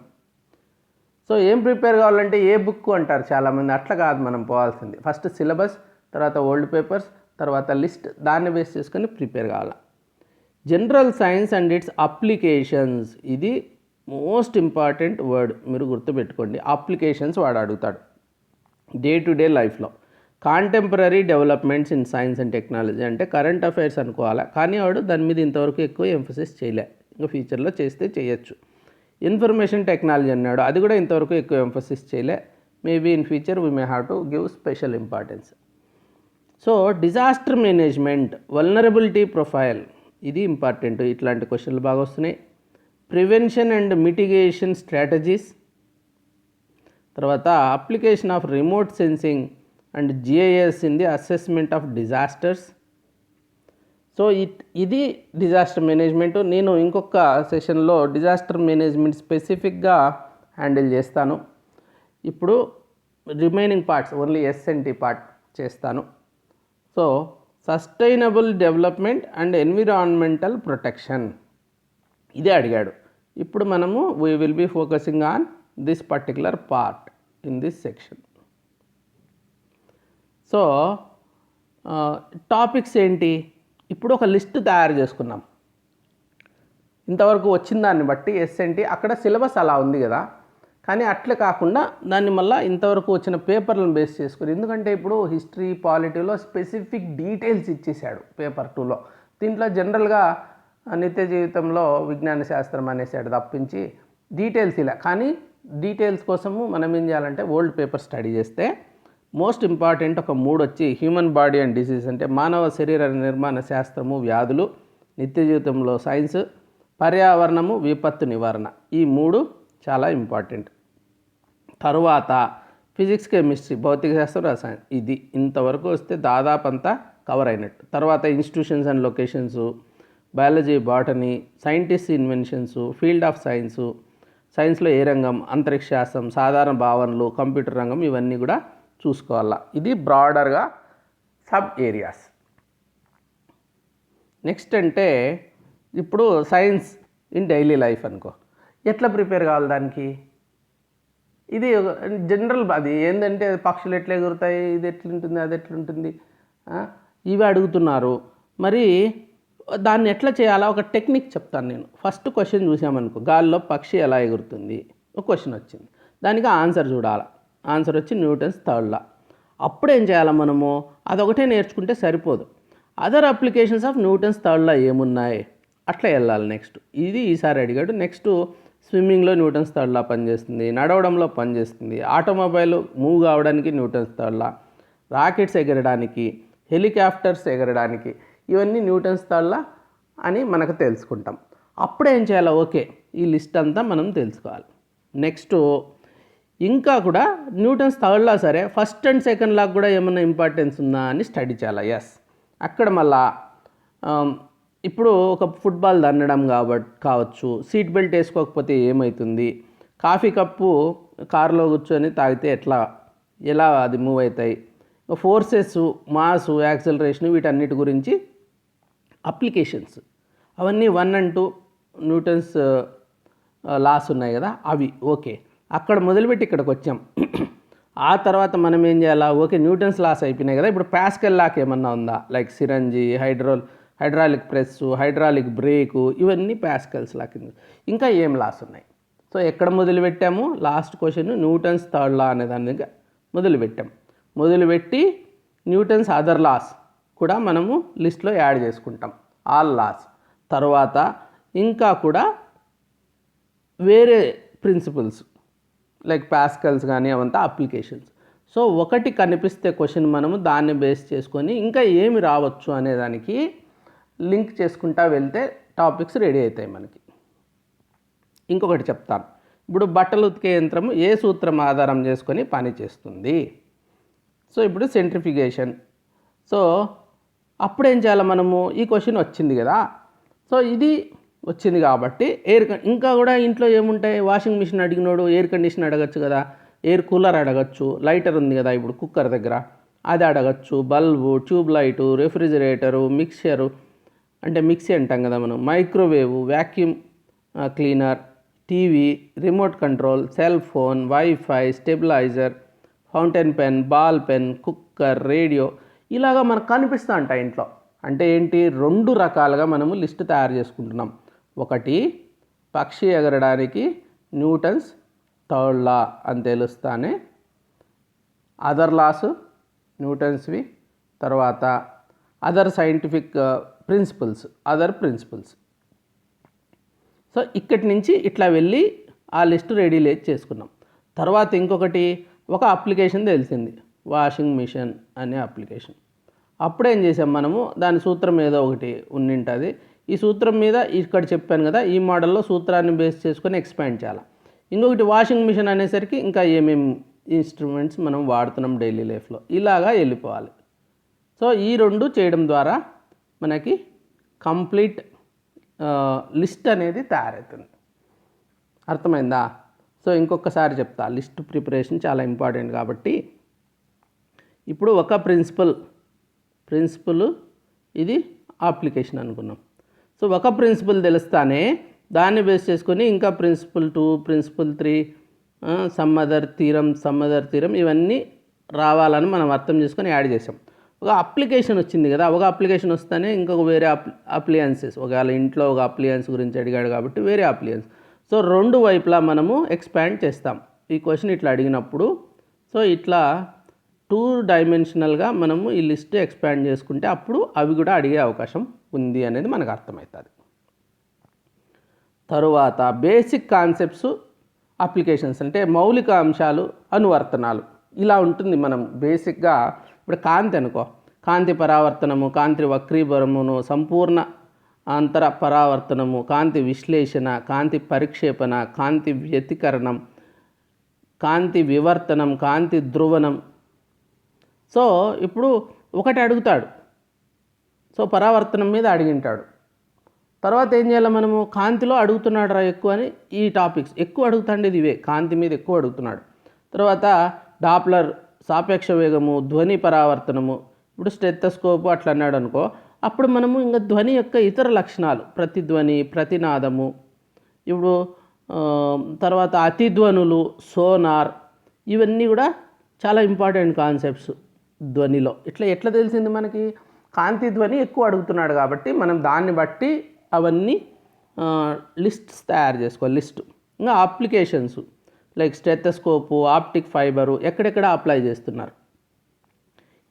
సో ఏం ప్రిపేర్ కావాలంటే ఏ బుక్ అంటారు చాలామంది, అట్లా కాదు మనం పోవాల్సింది. ఫస్ట్ సిలబస్, తర్వాత ఓల్డ్ పేపర్స్, తర్వాత లిస్ట్, దాన్ని బేస్ చేసుకొని ప్రిపేర్ కావాలి. General science and its applications, ఇది మోస్ట్ ఇంపార్టెంట్ వర్డ్, మీరు గుర్తుపెట్టుకోండి. అప్లికేషన్స్ వాడు అడుగుతాడు డే టు డే లైఫ్లో. Contemporary developments in science and technology అంటే కరెంట్ అఫైర్స్ అనుకోవాలి, కానీ వాడు దాని మీద ఇంతవరకు ఎక్కువ ఎంఫసిస్ చేయలే, ఇంకా ఫ్యూచర్లో చేస్తే చేయొచ్చు. ఇన్ఫర్మేషన్ టెక్నాలజీ అన్నాడు, అది కూడా ఇంతవరకు ఎక్కువ ఎంఫసిస్ చేయలే. Maybe in future we may have to give special importance. So disaster management, vulnerability profile, ఇది ఇంపార్టెంట్. ఇట్లాంటి క్వశ్చన్లు బాగా వస్తున్నాయి. ప్రివెన్షన్ అండ్ మిటిగేషన్ స్ట్రాటజీస్, తర్వాత application of remote sensing and GIS in the assessment of disasters. So ఇది డిజాస్టర్ మేనేజ్మెంట్. నేను ఇంకొక సెషన్లో డిజాస్టర్ మేనేజ్మెంట్ స్పెసిఫిక్గా హ్యాండిల్ చేస్తాను. ఇప్పుడు remaining parts only S and T part చేస్తాను. So sustainable development and environmental protection, ఇదే అడిగాడు. ఇప్పుడు మనము we will be focusing on this particular part in this section. So topics ఏంటి? ఇప్పుడు ఒక లిస్ట్ తయారు చేసుకున్నాం. ఇంతవరకు వచ్చిన దాన్ని బట్టి ఎస్ఎన్టీ అక్కడ సిలబస్ అలా ఉంది కదా, కానీ అట్లే కాకుండా దాన్ని మళ్ళీ ఇంతవరకు వచ్చిన పేపర్లను బేస్ చేసుకుని, ఎందుకంటే ఇప్పుడు హిస్టరీ పాలిటీలో స్పెసిఫిక్ డీటెయిల్స్ ఇచ్చేసాడు పేపర్ 2లో. దీంట్లో జనరల్గా నిత్య జీవితంలో విజ్ఞాన శాస్త్రం అనేసాడు తప్పించి డీటెయిల్స్ ఇలా. కానీ డీటెయిల్స్ కోసము మనం ఏం చేయాలంటే ఓల్డ్ పేపర్ స్టడీ చేస్తే మోస్ట్ ఇంపార్టెంట్ ఒక 3 వచ్చి హ్యూమన్ బాడీ అండ్ డిసీజ్ అంటే మానవ శరీర నిర్మాణ శాస్త్రము, వ్యాధులు, నిత్య జీవితంలో సైన్స్, పర్యావరణము, విపత్తు నివారణ, ఈ 3 చాలా ఇంపార్టెంట్. తరువాత ఫిజిక్స్, కెమిస్ట్రీ, భౌతిక శాస్త్రం, రసాయనం, ఇది ఇంతవరకు వస్తే దాదాపు అంతా కవర్ అయినట్టు. తర్వాత institutions and locations, biology, botany, scientist inventions, field of science, సైన్స్లో ఏ రంగం, అంతరిక్ష శాస్త్రం, సాధారణ భావనలు, కంప్యూటర్ రంగం, ఇవన్నీ కూడా చూసుకోవాలా. ఇది బ్రాడర్గా సబ్ ఏరియాస్. నెక్స్ట్ అంటే ఇప్పుడు సైన్స్ ఇన్ డైలీ లైఫ్ అనుకో, ఎట్లా ప్రిపేర్ కావాలి దానికి? ఇది జనరల్, అది ఏంటంటే పక్షులు ఎట్లా ఎగురుతాయి, ఇది ఎట్లుంటుంది, అది ఎట్లుంటుంది, ఇవి అడుగుతున్నారు. మరి దాన్ని ఎట్లా చేయాలా ఒక టెక్నిక్ చెప్తాను నేను. ఫస్ట్ క్వశ్చన్ చూసామనుకో, గాలిలో పక్షి ఎలా ఎగురుతుంది, ఒక క్వశ్చన్ వచ్చింది, దానికి ఆన్సర్ చూడాలి. ఆన్సర్ వచ్చి న్యూటన్స్ థర్డ్ లా. అప్పుడు ఏం చేయాలి మనము? అదొకటే నేర్చుకుంటే సరిపోదు, other applications of Newton's third law ఏమున్నాయి అట్లా వెళ్ళాలి. నెక్స్ట్ ఇది ఈసారి అడిగాడు. నెక్స్ట్ స్విమ్మింగ్లో న్యూటన్స్ థర్డ్ లా పనిచేస్తుంది, నడవడంలో పనిచేస్తుంది, ఆటోమొబైల్ మూవ్ కావడానికి న్యూటన్స్ థర్డ్ లా, రాకెట్స్ ఎగరడానికి, హెలికాప్టర్స్ ఎగరడానికి, ఇవన్నీ న్యూటన్స్ థర్డ్ లా అని మనకు తెలుసుకుంటాం. అప్పుడు ఏం చేయాలి? ఓకే, ఈ లిస్ట్ అంతా మనం తెలుసుకోవాలి. నెక్స్ట్ ఇంకా కూడా న్యూటన్స్ థర్డ్ లా సరే, ఫస్ట్ అండ్ సెకండ్ లాకి కూడా ఏమైనా ఇంపార్టెన్స్ ఉందా అని స్టడీ చేయాలి. ఎస్, అక్కడ మళ్ళా ఇప్పుడు ఒక ఫుట్బాల్ దన్నడం కావచ్చు, సీట్ బెల్ట్ వేసుకోకపోతే ఏమవుతుంది, కాఫీ కప్పు కారులో కూర్చొని తాగితే ఎలా అది మూవ్ అవుతాయి, ఫోర్సెస్, మాస్, యాక్సలరేషన్, వీటన్నిటి గురించి అప్లికేషన్స్, అవన్నీ 1 and 2 న్యూటన్స్ లాస్ ఉన్నాయి కదా, అవి ఓకే. అక్కడ మొదలుపెట్టి ఇక్కడికి వచ్చాం. ఆ తర్వాత మనం ఏం చేయాలా? ఓకే, న్యూటన్స్ లాస్ అయిపోయినాయి కదా, ఇప్పుడు పాస్కల్ లాక్ ఏమన్నా ఉందా? Like syringe, hydraulic press, hydraulic brake, ఇవన్నీ పాస్కల్స్ లా కింద. ఇంకా ఏం లాస్ ఉన్నాయి? సో ఎక్కడ మొదలుపెట్టాము? Last question Newton's third law అనే దాని దగ్గర మొదలుపెట్టి న్యూటన్స్ అదర్ లాస్ కూడా మనము లిస్ట్లో యాడ్ చేసుకుంటాం, ఆల్ లాస్. తర్వాత ఇంకా కూడా వేరే ప్రిన్సిపల్స్ లైక్ పాస్కల్స్ కానీ అవంతా అప్లికేషన్స్. సో ఒకటి కనిపిస్తే క్వశ్చన్ మనము దాన్ని బేస్ చేసుకొని ఇంకా ఏమి రావచ్చు అనే దానికి లింక్ చేసుకుంటా వెళ్తే టాపిక్స్ రెడీ అవుతాయి మనకి. ఇంకొకటి చెప్తాను. ఇప్పుడు బట్టలు ఉతికే యంత్రము ఏ సూత్రం ఆధారం చేసుకొని పని చేస్తుంది? సో ఇప్పుడు సెంట్రిఫిగేషన్. సో అప్పుడు ఏం చేయాలి మనము? ఈ క్వశ్చన్ వచ్చింది కదా, సో ఇది వచ్చింది కాబట్టి ఇంకా కూడా ఇంట్లో ఏముంటాయి? వాషింగ్ మిషన్ అడిగినోడు ఎయిర్ కండిషన్ అడగచ్చు కదా, ఎయిర్ కూలర్ అడగచ్చు, లైటర్ ఉంది కదా ఇప్పుడు కుక్కర్ దగ్గర, అది అడగచ్చు, bulb, tube light, refrigerator, mixer అంటే మిక్సీ అంటాం కదా మనం, microwave, vacuum cleaner, TV, remote control, cell phone, wifi, stabiliser, fountain pen, ball pen, cooker, radio, ఇలాగా మనకు కనిపిస్తూ ఉంటాయి ఇంట్లో. అంటే ఏంటి? 2 రకాలుగా మనము లిస్ట్ తయారు చేసుకుంటున్నాం. ఒకటి పక్షి ఎగరడానికి న్యూటన్స్ థర్డ్ లా అని తెలుస్తానే, అదర్ లాస్ న్యూటన్స్వి, తర్వాత అదర్ సైంటిఫిక్ ప్రిన్సిపల్స్. సో ఇక్కడి నుంచి ఇట్లా వెళ్ళి ఆ లిస్ట్ రెడీ చేసుకున్నాం. తర్వాత ఇంకొకటి ఒక అప్లికేషన్ తెలిసింది, వాషింగ్ మిషన్ అనే అప్లికేషన్. అప్పుడేం చేసాం మనము? దాని సూత్రం ఏదో ఒకటి ఉండింటుంది. ఈ సూత్రం మీద ఇక్కడ చెప్పాను కదా, ఈ మోడల్లో సూత్రాన్ని బేస్ చేసుకొని ఎక్స్పాండ్ చేయాలి. ఇంకొకటి వాషింగ్ మిషన్ అనేసరికి ఇంకా ఏమేమి ఇన్స్ట్రుమెంట్స్ మనం వాడుతున్నాం డైలీ లైఫ్లో, ఇలాగా వెళ్ళిపోవాలి. సో ఈ 2 చేయడం ద్వారా మనకి కంప్లీట్ లిస్ట్ అనేది తయారవుతుంది. అర్థమైందా? సో ఇంకొకసారి చెప్తా, లిస్ట్ ప్రిపరేషన్ చాలా ఇంపార్టెంట్ కాబట్టి. ఇప్పుడు ఒక ప్రిన్సిపల్ ఇది అప్లికేషన్ అనుకున్నాం. సో ఒక ప్రిన్సిపల్ తెలుస్తానే దాన్ని బేస్ చేసుకొని ఇంకా principle 2, principle 3, some other theorem ఇవన్నీ రావాలని మనం అర్థం చేసుకొని యాడ్ చేసాం. ఒక అప్లికేషన్ వచ్చింది కదా, ఒక అప్లికేషన్ వస్తేనే ఇంకొక వేరే అప్లియన్సెస్, ఒకవేళ ఇంట్లో ఒక అప్లియన్స్ గురించి అడిగాడు కాబట్టి వేరే అప్లియన్స్. సో 2 వైపులా మనము ఎక్స్పాండ్ చేస్తాం. ఈ క్వశ్చన్ ఇట్లా అడిగినప్పుడు సో ఇట్లా 2 డైమెన్షనల్గా మనము ఈ లిస్ట్ ఎక్స్పాండ్ చేసుకుంటే అప్పుడు అవి కూడా అడిగే అవకాశం ఉంది అనేది మనకు అర్థమవుతుంది. తరువాత బేసిక్ కాన్సెప్ట్స్, అప్లికేషన్స్ అంటే మౌలిక అంశాలు, అనువర్తనాలు, ఇలా ఉంటుంది. మనం బేసిక్గా ఇప్పుడు కాంతి అనుకో, కాంతి పరావర్తనము, కాంతి వక్రీభవనము, సంపూర్ణ అంతర పరావర్తనము, కాంతి విశ్లేషణ, కాంతి పరిక్షేపణ, కాంతి వ్యతికరణం, కాంతి వివర్తనం, కాంతి ధ్రువణం. సో ఇప్పుడు ఒకటి అడుగుతాడు, సో పరావర్తనం మీద అడిగింటాడు. తర్వాత ఏం చేయాలి మనము? కాంతిలో అడుగుతున్నాడు రా ఎక్కువ అని ఈ టాపిక్స్ ఎక్కువ అడుగుతాండేది ఇవే, కాంతి మీద ఎక్కువ అడుగుతున్నాడు. తర్వాత డాప్లర్, సాపేక్ష వేగము, ధ్వని పరావర్తనము, ఇప్పుడు స్టెథోస్కోప్ అట్లా అన్నాడు అనుకో, అప్పుడు మనము ఇంకా ధ్వని యొక్క ఇతర లక్షణాలు, ప్రతిధ్వని, ప్రతినాదము, ఇప్పుడు తర్వాత అతిధ్వనులు, సోనార్, ఇవన్నీ కూడా చాలా ఇంపార్టెంట్ కాన్సెప్ట్స్ ధ్వనిలో. ఎట్లా తెలిసింది మనకి? కాంతి ధ్వని ఎక్కువ అడుగుతున్నాడు కాబట్టి మనం దాన్ని బట్టి అవన్నీ లిస్ట్స్ తయారు చేసుకోవాలి. లిస్ట్ ఇంకా అప్లికేషన్స్ లైక్ స్టెథోస్కోపు, ఆప్టిక్ ఫైబరు ఎక్కడెక్కడ అప్లై చేస్తున్నారు,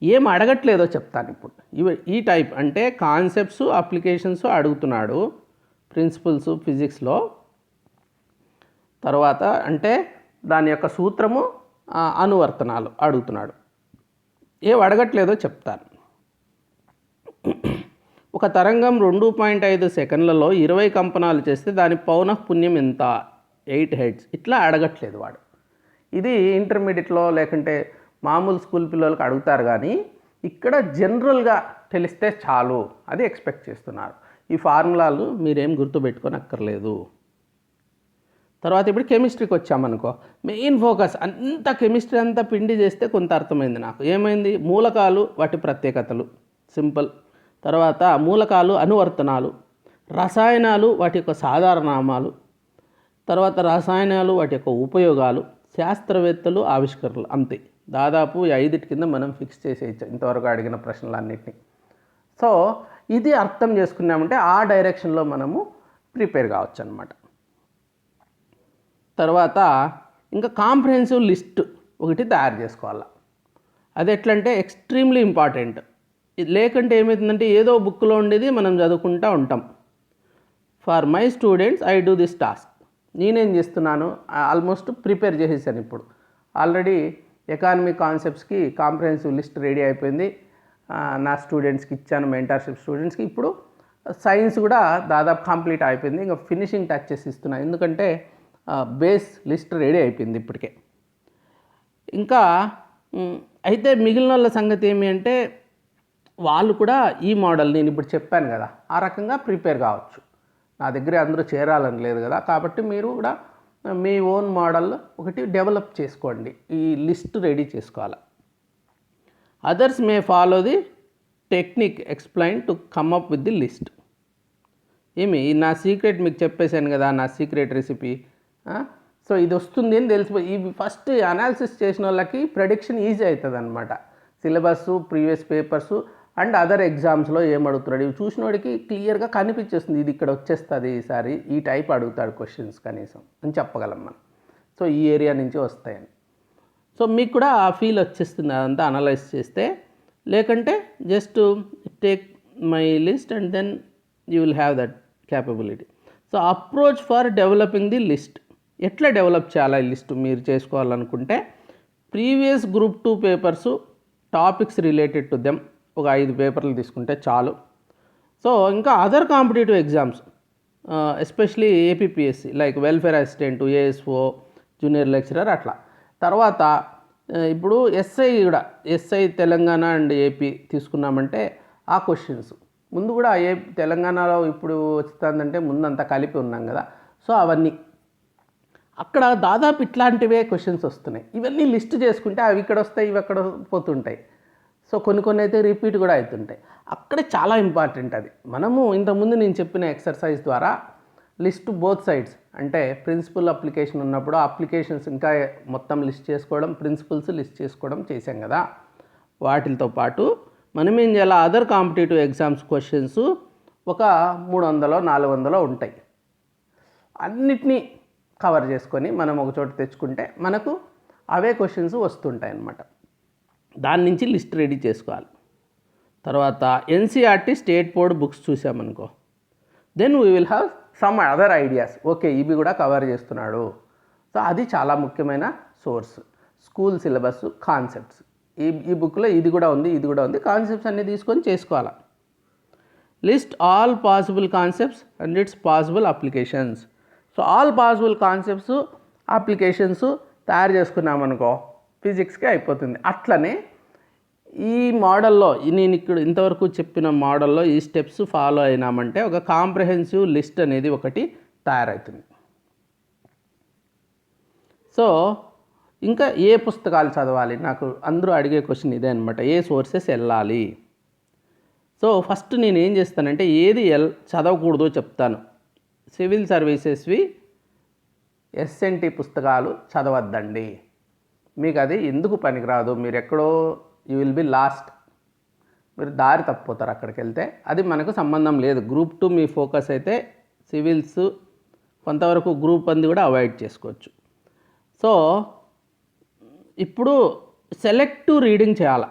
ఏం అడగట్లేదో చెప్తాను ఇప్పుడు. ఈ టైప్ అంటే కాన్సెప్ట్స్, అప్లికేషన్స్ అడుగుతున్నాడు ప్రిన్సిపల్స్ ఫిజిక్స్లో. తర్వాత అంటే దాని యొక్క సూత్రము, అనువర్తనాలు అడుగుతున్నాడు. ఏం అడగట్లేదో చెప్తాను. ఒక తరంగం 2.5 సెకండ్లలో 20 కంపనాలు చేస్తే దాని పౌనఃపున్యం ఎంత? 8 హెర్ట్జ్. ఇట్లా అడగట్లేదు వాడు. ఇది ఇంటర్మీడియట్లో లేకుంటే మామూలు స్కూల్ పిల్లలకు అడుగుతారు, కానీ ఇక్కడ జనరల్గా తెలిస్తే చాలు అది ఎక్స్పెక్ట్ చేస్తున్నారు. ఈ ఫార్ములాలు మీరేం గుర్తుపెట్టుకోనక్కర్లేదు. తర్వాత ఇప్పుడు కెమిస్ట్రీకి వచ్చామనుకో, మెయిన్ ఫోకస్ అంతా కెమిస్ట్రీ అంతా పిండి చేస్తే కొంత అర్థమైంది నాకు. ఏమైంది? మూలకాలు, వాటి ప్రత్యేకతలు, సింపుల్. తర్వాత మూలకాలు, అనువర్తనాలు, రసాయనాలు, వాటి యొక్క సాధారణనామాలు, తర్వాత రసాయనాలు, వాటి యొక్క ఉపయోగాలు, శాస్త్రవేత్తలు, ఆవిష్కరణలు. అంతే. దాదాపు 5 కింద మనం ఫిక్స్ చేసేయచ్చు ఇంతవరకు అడిగిన ప్రశ్నలన్నింటినీ. సో ఇది అర్థం చేసుకున్నామంటే ఆ డైరెక్షన్లో మనము ప్రిపేర్ కావచ్చు అన్నమాట. తర్వాత ఇంకా కాంప్రహెన్సివ్ లిస్ట్ ఒకటి తయారు చేసుకోవాలి. అది ఎట్లంటే ఎక్స్ట్రీమ్లీ ఇంపార్టెంట్. ఇది లేకుంటే ఏమవుతుందంటే ఏదో బుక్లో ఉండేది మనం చదువుకుంటూ ఉంటాం. For my students I do this task. నేనేం చేస్తున్నాను, ఆల్మోస్ట్ ప్రిపేర్ చేసేసాను. ఇప్పుడు ఆల్రెడీ ఎకానమిక్ కాన్సెప్ట్స్కి కాంప్రహెన్సివ్ లిస్ట్ రెడీ అయిపోయింది. నా స్టూడెంట్స్కి ఇచ్చాను, మెంటర్షిప్ స్టూడెంట్స్కి. ఇప్పుడు సైన్స్ కూడా దాదాపు కంప్లీట్ అయిపోయింది. ఇంకా ఫినిషింగ్ టచెస్ ఇస్తున్నాను, ఎందుకంటే బేస్ లిస్ట్ రెడీ అయిపోయింది ఇప్పటికే. ఇంకా అయితే మిగిలిన వాళ్ళ సంగతి ఏమి అంటే వాళ్ళు కూడా ఈ మోడల్ నేను ఇప్పుడు చెప్పాను కదా ఆ రకంగా ప్రిపేర్ కావచ్చు. నా దగ్గర అందరూ చేరాలని లేదు కదా, కాబట్టి మీరు కూడా మీ ఓన్ మోడల్ ఒకటి డెవలప్ చేసుకోండి, ఈ లిస్ట్ రెడీ చేసుకోవాలి. Others May follow the technique explain to come up with the list. ఏమి నా సీక్రెట్ మీకు చెప్పేశాను కదా, నా సీక్రెట్ రెసిపీ. సో ఇది వస్తుంది అని తెలిసిపోయి ఇవి ఫస్ట్ అనాలిసిస్ చేసిన వాళ్ళకి ప్రెడిక్షన్ ఈజీ అవుతుంది అనమాట. Syllabus, previous papers and other ఎగ్జామ్స్లో ఏం అడుగుతున్నాడు ఇవి చూసిన వాడికి క్లియర్గా కనిపించేస్తుంది. ఇది ఇక్కడ వచ్చేస్తుంది, ఈసారి ఈ టైప్ అడుగుతాడు క్వశ్చన్స్ కనీసం అని చెప్పగలం మనం. సో ఈ ఏరియా నుంచి వస్తాయని. సో మీకు కూడా ఆ ఫీల్ వచ్చేస్తుంది అదంతా అనలైజ్ చేస్తే. లేకంటే just take my list and then you will have that capability. So approach for developing the list. ఎట్లా డెవలప్ చేయాలి ఈ లిస్ట్ మీరు చేసుకోవాలనుకుంటే, previous group 2 papers topics related to them ఒక 5 పేపర్లు తీసుకుంటే చాలు. సో ఇంకా other competitive exams especially APPSC like welfare assistant, ASO, junior lecturer అట్లా. తర్వాత ఇప్పుడు ఎస్ఐ కూడా, ఎస్ఐ తెలంగాణ అండ్ ఏపీ తీసుకున్నామంటే ఆ క్వశ్చన్స్ ముందు కూడా తెలంగాణలో ఇప్పుడు వస్తుందంటే ముందంతా కలిపి ఉన్నాం కదా. సో అవన్నీ అక్కడ దాదాపు ఇట్లాంటివే క్వశ్చన్స్ వస్తున్నాయి. ఇవన్నీ లిస్ట్ చేసుకుంటే అవి ఇక్కడ వస్తాయి, ఇవి అక్కడ పోతుంటాయి. సో కొన్ని అయితే రిపీట్ కూడా అవుతుంటాయి. అక్కడే చాలా ఇంపార్టెంట్ అది. మనము ఇంతకుముందు నేను చెప్పిన ఎక్సర్సైజ్ ద్వారా లిస్ట్ బోత్ సైడ్స్, అంటే ప్రిన్సిపల్ అప్లికేషన్ ఉన్నప్పుడు అప్లికేషన్స్ ఇంకా మొత్తం లిస్ట్ చేసుకోవడం, ప్రిన్సిపల్స్ లిస్ట్ చేసుకోవడం చేసాం కదా. వాటితో పాటు మనం ఏం చేయాలి, అదర్ కాంపిటేటివ్ ఎగ్జామ్స్ క్వశ్చన్స్ ఒక 300 400 ఉంటాయి. అన్నిటినీ కవర్ చేసుకొని మనం ఒక చోట తెచ్చుకుంటే మనకు అవే క్వశ్చన్స్ వస్తుంటాయి అన్నమాట. దాని నుంచి లిస్ట్ రెడీ చేసుకోవాలి. తర్వాత ఎన్సీఆర్టీ స్టేట్ బోర్డ్ బుక్స్ చూసామనుకో, then we will have some other ideas. Okay, ఇవి కూడా కవర్ చేస్తున్నాడు. సో అది చాలా ముఖ్యమైన సోర్స్. స్కూల్ సిలబస్ కాన్సెప్ట్స్ ఈ బుక్లో ఇది కూడా ఉంది, ఇది కూడా ఉంది. కాన్సెప్ట్స్ అన్నీ తీసుకొని చేసుకోవాలి. List all possible concepts and it's possible applications. So all possible concepts, applications తయారు చేసుకున్నామనుకో ఫిజిక్స్కి అయిపోతుంది. అట్లనే ఈ మోడల్లో నేను ఇక్కడ ఇంతవరకు చెప్పిన మోడల్లో ఈ స్టెప్స్ ఫాలో అయినామంటే ఒక కాంప్రహెన్సివ్ లిస్ట్ అనేది ఒకటి తయారవుతుంది. సో ఇంకా ఏ పుస్తకాలు చదవాలి, నాకు అందరూ అడిగే క్వశ్చన్ ఇదే అనమాట, ఏ సోర్సెస్ వెళ్ళాలి. సో ఫస్ట్ నేను ఏం చేస్తానంటే ఏది చదవకూడదో చెప్తాను. సివిల్ సర్వీసెస్వి ఎస్ఎన్టీ పుస్తకాలు చదవద్దండి, మీకు అది ఎందుకు పనికిరాదు, మీరు ఎక్కడో యూ విల్ బి లాస్ట్, మీరు దారి తప్పిపోతారు అక్కడికి వెళ్తే. అది మనకు సంబంధం లేదు. గ్రూప్ 2 మీ ఫోకస్ అయితే సివిల్స్, కొంతవరకు గ్రూప్ 1 కూడా అవాయిడ్ చేసుకోవచ్చు. సో ఇప్పుడు సెలెక్టివ్ రీడింగ్ చేయాలి.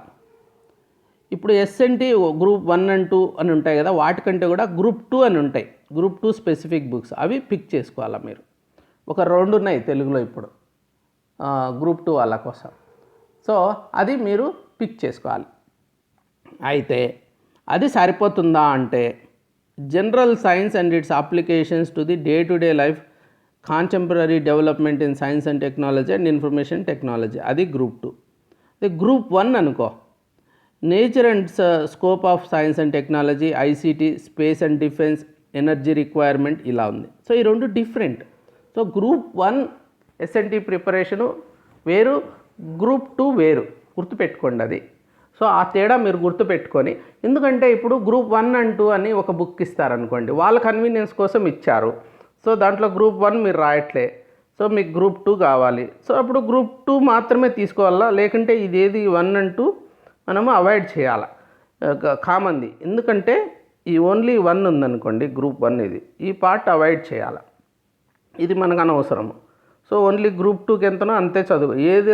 ఇప్పుడు ఎస్ఎన్టీ గ్రూప్ 1 and 2 అని ఉంటాయి కదా, వాటికంటే కూడా గ్రూప్ 2 అని ఉంటాయి. గ్రూప్ 2 స్పెసిఫిక్ బుక్స్ అవి పిక్ చేసుకోవాలా మీరు. ఒక 2 ఉన్నాయి తెలుగులో ఇప్పుడు గ్రూప్ 2 వాళ్ళ కోసం. సో అది మీరు పిక్ చేసుకోవాలి. అయితే అది సరిపోతుందా అంటే general science and its applications to the day to day life contemporary development in science and technology and information technology, అది గ్రూప్ 2. అది గ్రూప్ 1 అనుకో, nature and scope of science and technology, ICT, space and defence, energy requirement, ఇలా ఉంది. సో ఈ రెండు different. So group 1 S N T preparation వేరు, గ్రూప్ 2 వేరు, గుర్తుపెట్టుకోండి అది. సో ఆ తేడా మీరు గుర్తుపెట్టుకొని, ఎందుకంటే ఇప్పుడు గ్రూప్ 1 అండ్ 2 అని ఒక బుక్ ఇస్తారనుకోండి, వాళ్ళ కన్వీనియన్స్ కోసం ఇచ్చారు. సో దాంట్లో గ్రూప్ 1 మీరు రాయట్లే, సో మీకు గ్రూప్ 2 కావాలి. సో అప్పుడు గ్రూప్ 2 మాత్రమే తీసుకోవాలా, లేకుంటే ఇదేది 1 అండ్ 2 మనము అవాయిడ్ చేయాలి కామన్ది. ఎందుకంటే ఈ ఓన్లీ 1 ఉందనుకోండి గ్రూప్ 1, ఈ పార్ట్ అవాయిడ్ చేయాలి, ఇది మనకు అనవసరము. సో ఓన్లీ గ్రూప్ 2కి ఎంతనో అంతే చదువు, ఏది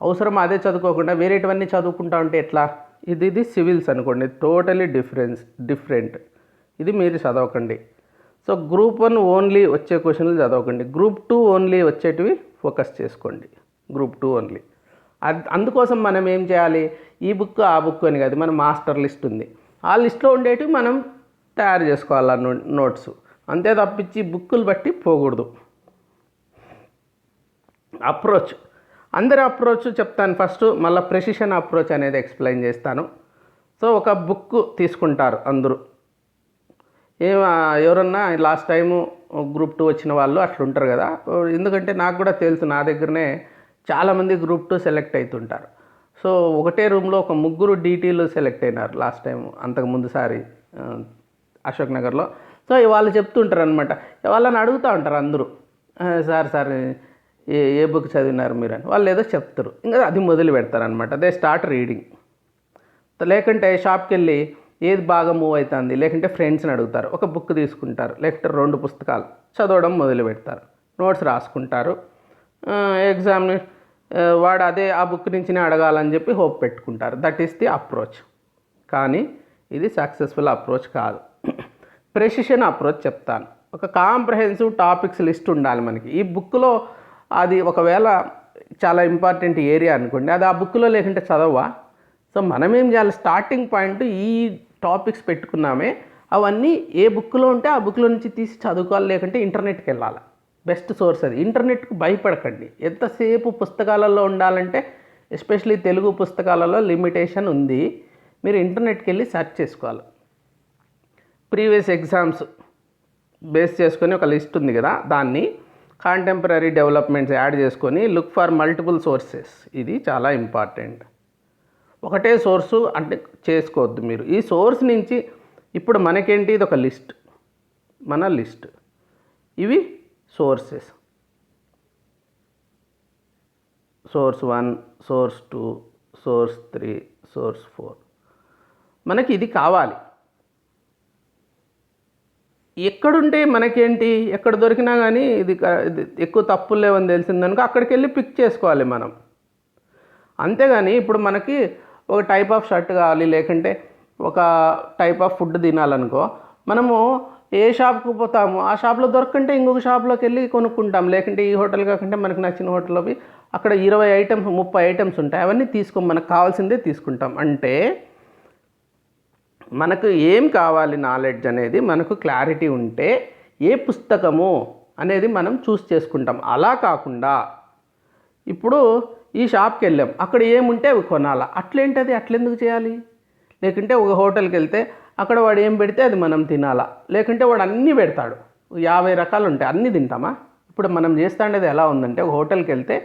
అవసరమో అదే చదువుకోకుండా వేరేటివన్నీ చదువుకుంటా ఉంటే ఎట్లా? ఇది సివిల్స్ అనుకోండి, టోటలీ డిఫరెంట్, ఇది మీరు చదవకండి. సో గ్రూప్ 1 ఓన్లీ వచ్చే క్వశ్చన్లు చదవకండి, గ్రూప్ 2 ఓన్లీ వచ్చేటివి ఫోకస్ చేసుకోండి, గ్రూప్ 2 ఓన్లీ. అందుకోసం మనం ఏం చేయాలి, ఈ బుక్ ఆ బుక్ అని కాదు, మన మాస్టర్ లిస్ట్ ఉంది, ఆ లిస్ట్లో ఉండేటివి మనం తయారు చేసుకోవాలి నోట్స్, అంతే తప్పించి బుక్కులు బట్టి పోకూడదు. అప్రోచ్, అందరి అప్రోచ్ చెప్తాను ఫస్ట్, మళ్ళీ ప్రెసిషన్ అప్రోచ్ అనేది ఎక్స్ప్లెయిన్ చేస్తాను. సో ఒక బుక్ తీసుకుంటారు అందరూ, ఎవరన్నా లాస్ట్ టైము గ్రూప్ 2 వచ్చిన వాళ్ళు అట్లా ఉంటారు కదా, ఎందుకంటే నాకు కూడా తెలుసు, నా దగ్గరనే చాలామంది గ్రూప్ 2 సెలెక్ట్ అవుతుంటారు. సో ఒకటే రూమ్లో ఒక 3 డీటీలు సెలెక్ట్ అయినారు లాస్ట్ టైం, అంతకు ముందుసారి అశోక్ నగర్లో. సో వాళ్ళు చెప్తుంటారు అనమాట, వాళ్ళని అడుగుతూ ఉంటారు అందరూ, సార్ ఏ బుక్ చదివినారు మీరు అని, వాళ్ళు ఏదో చెప్తారు, ఇంకా అది మొదలు పెడతారనమాట, దే స్టార్ట్ రీడింగ్. లేకుంటే షాప్కి వెళ్ళి ఏది బాగా మూవ్ అవుతుంది, లేకుంటే ఫ్రెండ్స్ని అడుగుతారు, ఒక బుక్ తీసుకుంటారు, లేకుంటే 2 పుస్తకాలు చదవడం మొదలు పెడతారు, నోట్స్ రాసుకుంటారు. ఎగ్జామ్ని వాడు అదే ఆ బుక్ నుంచినే అడగాలని చెప్పి హోప్ పెట్టుకుంటారు. That is the approach. కానీ ఇది సక్సెస్ఫుల్ అప్రోచ్ కాదు. ప్రెసిషన్ అప్రోచ్ చెప్తాను. ఒక కాంప్రహెన్సివ్ టాపిక్స్ లిస్ట్ ఉండాలి మనకి. ఈ బుక్లో అది ఒకవేళ చాలా ఇంపార్టెంట్ ఏరియా అనుకోండి, అది ఆ బుక్లో లేకుంటే చదవా. సో మనం ఏం చేయాలి, స్టార్టింగ్ పాయింట్ ఈ టాపిక్స్ పెట్టుకున్నామే, అవన్నీ ఏ బుక్లో ఉంటే ఆ బుక్లో నుంచి తీసి చదువుకోవాలి, లేకుంటే ఇంటర్నెట్కి వెళ్ళాలి, బెస్ట్ సోర్స్ అది. ఇంటర్నెట్కి భయపడకండి, ఎంతసేపు పుస్తకాలలో ఉండాలంటే ఎస్పెషలీ తెలుగు పుస్తకాలలో లిమిటేషన్ ఉంది, మీరు ఇంటర్నెట్కి వెళ్ళి సెర్చ్ చేసుకోవాలి. ప్రీవియస్ ఎగ్జామ్స్ బేస్ చేసుకొని ఒక లిస్ట్ ఉంది కదా, దాన్ని కాంటెంపరీ డెవలప్మెంట్స్ యాడ్ చేసుకొని లుక్ ఫర్ మల్టిపుల్ సోర్సెస్, ఇది చాలా ఇంపార్టెంట్. ఒకటే సోర్సు అంటే చేసుకోవద్దు మీరు. ఈ సోర్స్ నుంచి ఇప్పుడు మనకేంటి, ఇది ఒక లిస్ట్, మన లిస్ట్, ఇవి sources, source 1, source 2, source 3, source 4, మనకి ఇది కావాలి. ఎక్కడుంటే మనకేంటి, ఎక్కడ దొరికినా కానీ ఇది ఎక్కువ తప్పులు లేవని తెలిసిందనుకో అక్కడికి వెళ్ళి పిక్ చేసుకోవాలి మనం. అంతేగాని ఇప్పుడు మనకి ఒక టైప్ ఆఫ్ షర్ట్ కావాలి, లేకుంటే ఒక టైప్ ఆఫ్ ఫుడ్ తినాలనుకో, మనము ఏ షాప్కి పోతాము, ఆ షాప్లో దొరకంటే ఇంకొక షాప్లోకి వెళ్ళి కొనుక్కుంటాం, లేకుంటే ఈ హోటల్ కాకుంటే మనకు నచ్చిన హోటల్లో పోయి అక్కడ 20 ఐటమ్స్ 30 ఐటమ్స్ ఉంటాయి, అవన్నీ మనకు కావాల్సిందే తీసుకుంటాం. అంటే మనకు ఏం కావాలి, నాలెడ్జ్ అనేది మనకు క్లారిటీ ఉంటే ఏ పుస్తకము అనేది మనం చూస్ చేసుకుంటాం. అలా కాకుండా ఇప్పుడు ఈ షాప్కి వెళ్ళాం, అక్కడ ఏముంటే అవి కొనాలా, అట్లేంటది, అట్లెందుకు చేయాలి? లేకుంటే ఒక హోటల్కి వెళ్తే అక్కడ వాడు ఏం పెడితే అది మనం తినాలా, లేకుంటే వాడు అన్నీ పెడతాడు, 50 రకాలు ఉంటాయి, అన్నీ తింటామా? ఇప్పుడు మనం చేస్తుండేది ఎలా ఉందంటే, ఒక హోటల్కి వెళ్తే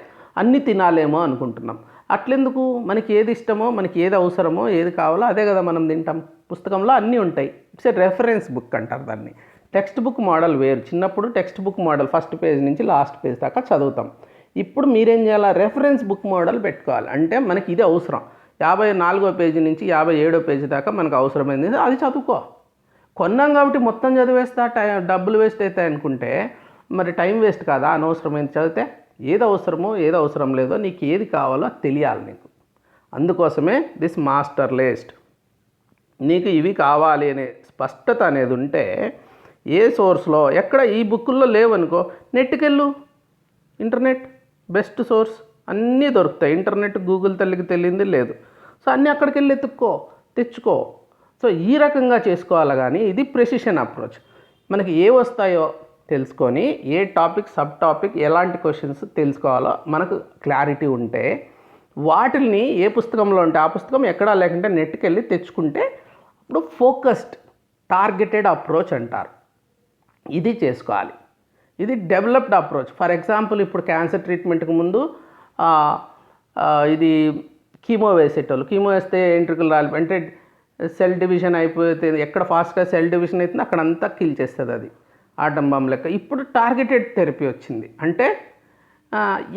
అన్నీ తినాలేమో అనుకుంటున్నాం. అట్లెందుకు? మనకి ఏది ఇష్టమో, మనకి ఏది అవసరమో, ఏది కావాలో అదే కదా మనం తింటాం. పుస్తకంలో అన్నీ ఉంటాయి. ఇట్స్ ఏ రెఫరెన్స్ బుక్ అంటారు దాన్ని. టెక్స్ట్ బుక్ మోడల్ వేరు. చిన్నప్పుడు text book model first page నుంచి లాస్ట్ పేజ్ దాకా చదువుతాం. ఇప్పుడు మీరేం చేయాలి, రెఫరెన్స్ బుక్ మోడల్ పెట్టుకోవాలి. అంటే మనకి ఇది అవసరం, 54వ పేజీ నుంచి 57వ పేజీ దాకా మనకు అవసరమైంది, అది చదువుకో. కొన్నాం కాబట్టి మొత్తం చదివేస్తా డబ్బులు వేస్ట్ అవుతాయి అనుకుంటే మరి టైం వేస్ట్ కాదా? అనవసరమైంది చదివితే. ఏది అవసరమో ఏది అవసరం లేదో నీకు ఏది కావాలో తెలియాలి నీకు. అందుకోసమే దిస్ మాస్టర్ లిస్ట్. నీకు ఇవి కావాలి అనే స్పష్టత అనేది ఉంటే ఏ సోర్స్లో ఎక్కడ ఈ బుక్కుల్లో లేవనుకో, నెట్కెళ్ళు, ఇంటర్నెట్ బెస్ట్ సోర్స్, అన్నీ దొరుకుతాయి. ఇంటర్నెట్ గూగుల్ తల్లికి తెలియంది లేదు. సో అన్నీ అక్కడికి వెళ్ళి తెచ్చుకో. సో ఈ రకంగా చేసుకోవాలి కానీ ఇది ప్రెసిషన్ అప్రోచ్. మనకి ఏ వస్తాయో తెలుసుకొని ఏ టాపిక్ సబ్ టాపిక్ ఎలాంటి క్వశ్చన్స్ తెలుసుకోవాలో మనకు క్లారిటీ ఉంటే వాటిని ఏ పుస్తకంలో ఉంటే ఆ పుస్తకం ఎక్కడా లేకుంటే నెట్కి వెళ్ళి తెచ్చుకుంటే ఇప్పుడు ఫోకస్డ్ టార్గెటెడ్ అప్రోచ్ అంటారు. ఇది చేసుకోవాలి. ఇది డెవలప్డ్ అప్రోచ్. ఫర్ ఎగ్జాంపుల్ ఇప్పుడు క్యాన్సర్ ట్రీట్మెంట్కి ముందు ఇది కీమో వేసేటోళ్ళు. కీమో వేస్తే ఎంట్రుకలు రాలి అంటే సెల్ డివిజన్ అయిపోతే ఎక్కడ ఫాస్ట్గా సెల్ డివిజన్ అవుతుంది అక్కడ అంతా కిల్ చేస్తుంది అది ఆటం బాంబ్ లెక్క. ఇప్పుడు టార్గెటెడ్ థెరపీ వచ్చింది. అంటే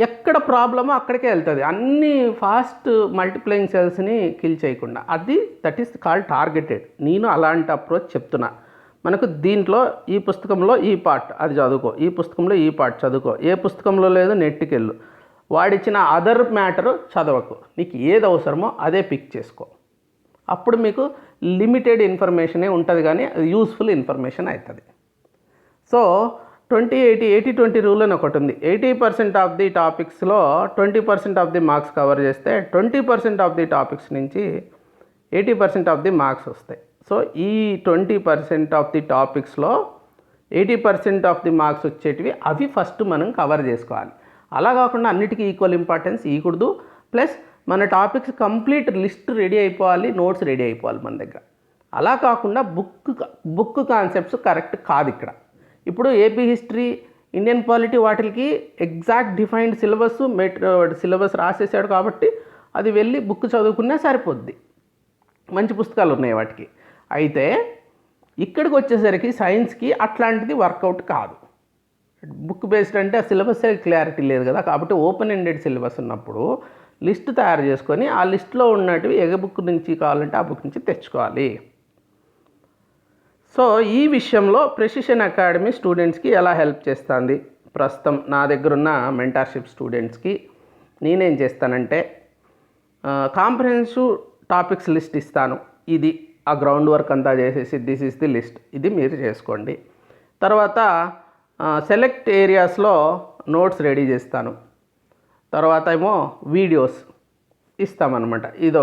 ఎక్కడ ప్రాబ్లమో అక్కడికే వెళ్తుంది, అన్ని ఫాస్ట్ మల్టిప్లయింగ్ సెల్స్ని కిల్ చేయకుండా. That is called targeted. నేను అలాంటి అప్రోచ్ చెప్తున్నా. మనకు దీంట్లో ఈ పుస్తకంలో ఈ పార్ట్ అది చదువుకో, ఈ పుస్తకంలో ఈ పార్ట్ చదువుకో, ఏ పుస్తకంలో లేదు నెట్కి వెళ్ళు, వాడిచ్చిన అదర్ మ్యాటర్ చదవకు, నీకు ఏది అవసరమో అదే పిక్ చేసుకో. అప్పుడు మీకు లిమిటెడ్ ఇన్ఫర్మేషనే ఉంటుంది కానీ అది యూస్ఫుల్ ఇన్ఫర్మేషన్ అవుతుంది. సో 20-80-80-20 రూల్ అని ఒకటి ఉంది. 80% ఆఫ్ ది టాపిక్స్లో 20% ఆఫ్ ది మార్క్స్ కవర్ చేస్తే 20% ఆఫ్ ది టాపిక్స్ నుంచి 80% ఆఫ్ ది మార్క్స్ వస్తాయి. సో ఈ 20% ఆఫ్ ది టాపిక్స్లో 80% ఆఫ్ ది మార్క్స్ వచ్చేటివి అవి ఫస్ట్ మనం కవర్ చేసుకోవాలి. అలా కాకుండా అన్నిటికీ ఈక్వల్ ఇంపార్టెన్స్ ఇవ్వకూడదు. ప్లస్ మన టాపిక్స్ కంప్లీట్ లిస్ట్ రెడీ అయిపోవాలి, నోట్స్ రెడీ అయిపోవాలి మన దగ్గర. అలా కాకుండా బుక్ కాన్సెప్ట్స్ కరెక్ట్ కాదు ఇక్కడ. ఇప్పుడు ఏపీ హిస్టరీ, ఇండియన్ పాలిటీ వాటికి ఎగ్జాక్ట్ డిఫైన్డ్ సిలబస్ రాసేసాడు కాబట్టి అది వెళ్ళి బుక్ చదువుకున్నా సరిపోద్ది, మంచి పుస్తకాలు ఉన్నాయి వాటికి. అయితే ఇక్కడికి వచ్చేసరికి సైన్స్కి అట్లాంటిది వర్కౌట్ కాదు. బుక్ బేస్డ్ అంటే ఆ సిలబస్ క్లారిటీ లేదు కదా, కాబట్టి ఓపెన్ ఎండెడ్ సిలబస్ ఉన్నప్పుడు లిస్ట్ తయారు చేసుకొని ఆ లిస్ట్లో ఉన్నటివి ఏ బుక్ నుంచి కావాలంటే ఆ బుక్ నుంచి తెచ్చుకోవాలి. సో ఈ విషయంలో ప్రెసిషన్ అకాడమీ స్టూడెంట్స్కి ఎలా హెల్ప్ చేస్తుంది? ప్రస్తుతం నా దగ్గర ఉన్న మెంటార్షిప్ స్టూడెంట్స్కి నేనేం చేస్తానంటే కాంప్రహెన్సివ్ టాపిక్స్ లిస్ట్ ఇస్తాను. ఇది ఆ గ్రౌండ్ వర్క్ అంతా చేసేసి దిస్ ఈస్ ది లిస్ట్, ఇది మీరు చేసుకోండి. తర్వాత సెలెక్ట్ ఏరియాస్లో నోట్స్ రెడీ చేస్తాను. తర్వాత ఏమో వీడియోస్ ఇస్తామన్నమాట. ఇది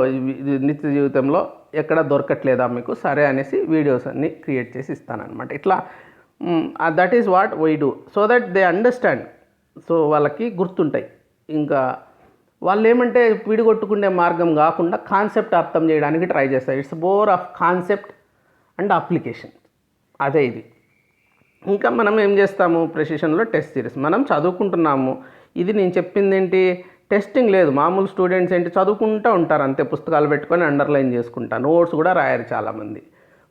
నిత్య జీవితంలో ఎక్కడ దొరకట్లేదా మీకు, సరే అనేసి వీడియోస్ అన్నీ క్రియేట్ చేసి ఇస్తానన్నమాట. ఇట్లా that is what we do, so that they understand. So వాళ్ళకి గుర్తుంటాయి. ఇంకా వాళ్ళు ఏమంటే పీడిగొట్టుకునే మార్గం కాకుండా కాన్సెప్ట్ అర్థం చేయడానికి ట్రై చేస్తారు. It's more of concept and application, అదే ఇది. ఇంకా మనం ఏం చేస్తాము, ప్రెసిషన్లో టెస్ట్ సిరీస్ మనం చదువుకుంటున్నాము. ఇది నేను చెప్పింది ఏంటి, టెస్టింగ్ లేదు. మామూలు స్టూడెంట్స్ ఏంటి చదువుకుంటూ ఉంటారు అంతే, పుస్తకాలు పెట్టుకొని అండర్లైన్ చేసుకుంటా. నోట్స్ కూడా రాయరు చాలామంది,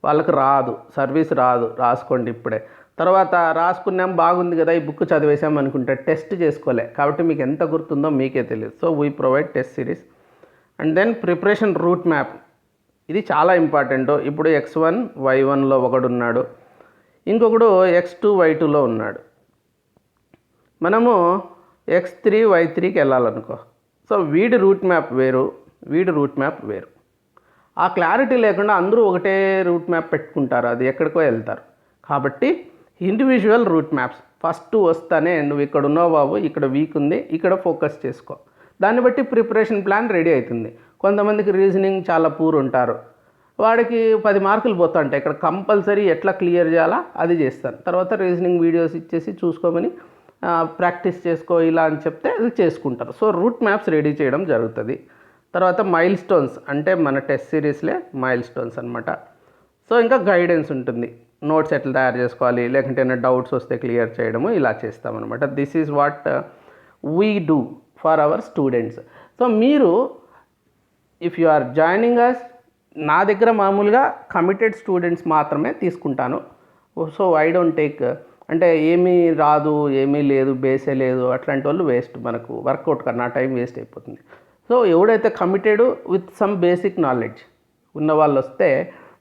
వాళ్ళకి రాదు, సర్వీస్ రాదు. రాసుకోండి ఇప్పుడే. తర్వాత రాసుకున్నాం బాగుంది కదా ఈ బుక్ చదివేసాం అనుకుంటే టెస్ట్ చేసుకోలే, కాబట్టి మీకు ఎంత గుర్తుందో మీకే తెలియదు. So we provide test series. And then preparation route map, ఇది చాలా ఇంపార్టెంట్. ఇప్పుడు X1 Y1లో ఒకడు ఉన్నాడు, ఇంకొకడు X2 Y2లో ఉన్నాడు. మనము X3 Y3కి వెళ్ళాలనుకో. సో వీడి రూట్ మ్యాప్ వేరు, వీడి రూట్ మ్యాప్ వేరు. ఆ క్లారిటీ లేకుండా అందరూ ఒకటే రూట్ మ్యాప్ పెట్టుకుంటారు, అది ఎక్కడికో వెళ్తారు. కాబట్టి ఇండివిజువల్ రూట్ మ్యాప్స్ ఫస్ట్ వస్తానే నువ్వు ఇక్కడ ఉన్నావు బాబు, ఇక్కడ వీక్ ఉంది, ఇక్కడ ఫోకస్ చేసుకో. దాన్ని బట్టి ప్రిపరేషన్ ప్లాన్ రెడీ అవుతుంది. కొంతమందికి రీజనింగ్ చాలా పూర్ ఉంటారు, వాడికి 10 మార్కులు పోతుంటాయి. ఇక్కడ కంపల్సరీ ఎట్లా క్లియర్ చేయాలా అది చేస్తాను. తర్వాత రీజనింగ్ వీడియోస్ ఇచ్చేసి చూసుకోమని ప్రాక్టీస్ చేసుకో ఇలా అని చెప్తే అది చేసుకుంటారు. సో రూట్ మ్యాప్స్ రెడీ చేయడం జరుగుతుంది. తర్వాత మైల్ స్టోన్స్, అంటే మన టెస్ట్ సిరీస్లే మైల్ స్టోన్స్ అనమాట. సో ఇంకా గైడెన్స్ ఉంటుంది, నోట్స్ ఎట్లా తయారు చేసుకోవాలి, లేకుంటే ఏమైనా డౌట్స్ వస్తే క్లియర్ చేయడము, ఇలా చేస్తామన్నమాట. This is what we do for our students. So మీరు if you are joining us, నా దగ్గర మామూలుగా కమిటెడ్ స్టూడెంట్స్ మాత్రమే తీసుకుంటాను. సో ఐ డోంట్ టేక్, అంటే ఏమీ రాదు, ఏమీ లేదు, బేసే లేదు అట్లాంటి వాళ్ళు వేస్ట్, మనకు వర్కౌట్ కన్నా టైం వేస్ట్ అయిపోతుంది. సో ఎవడైతే committed with some basic knowledge ఉన్న వాళ్ళు వస్తే,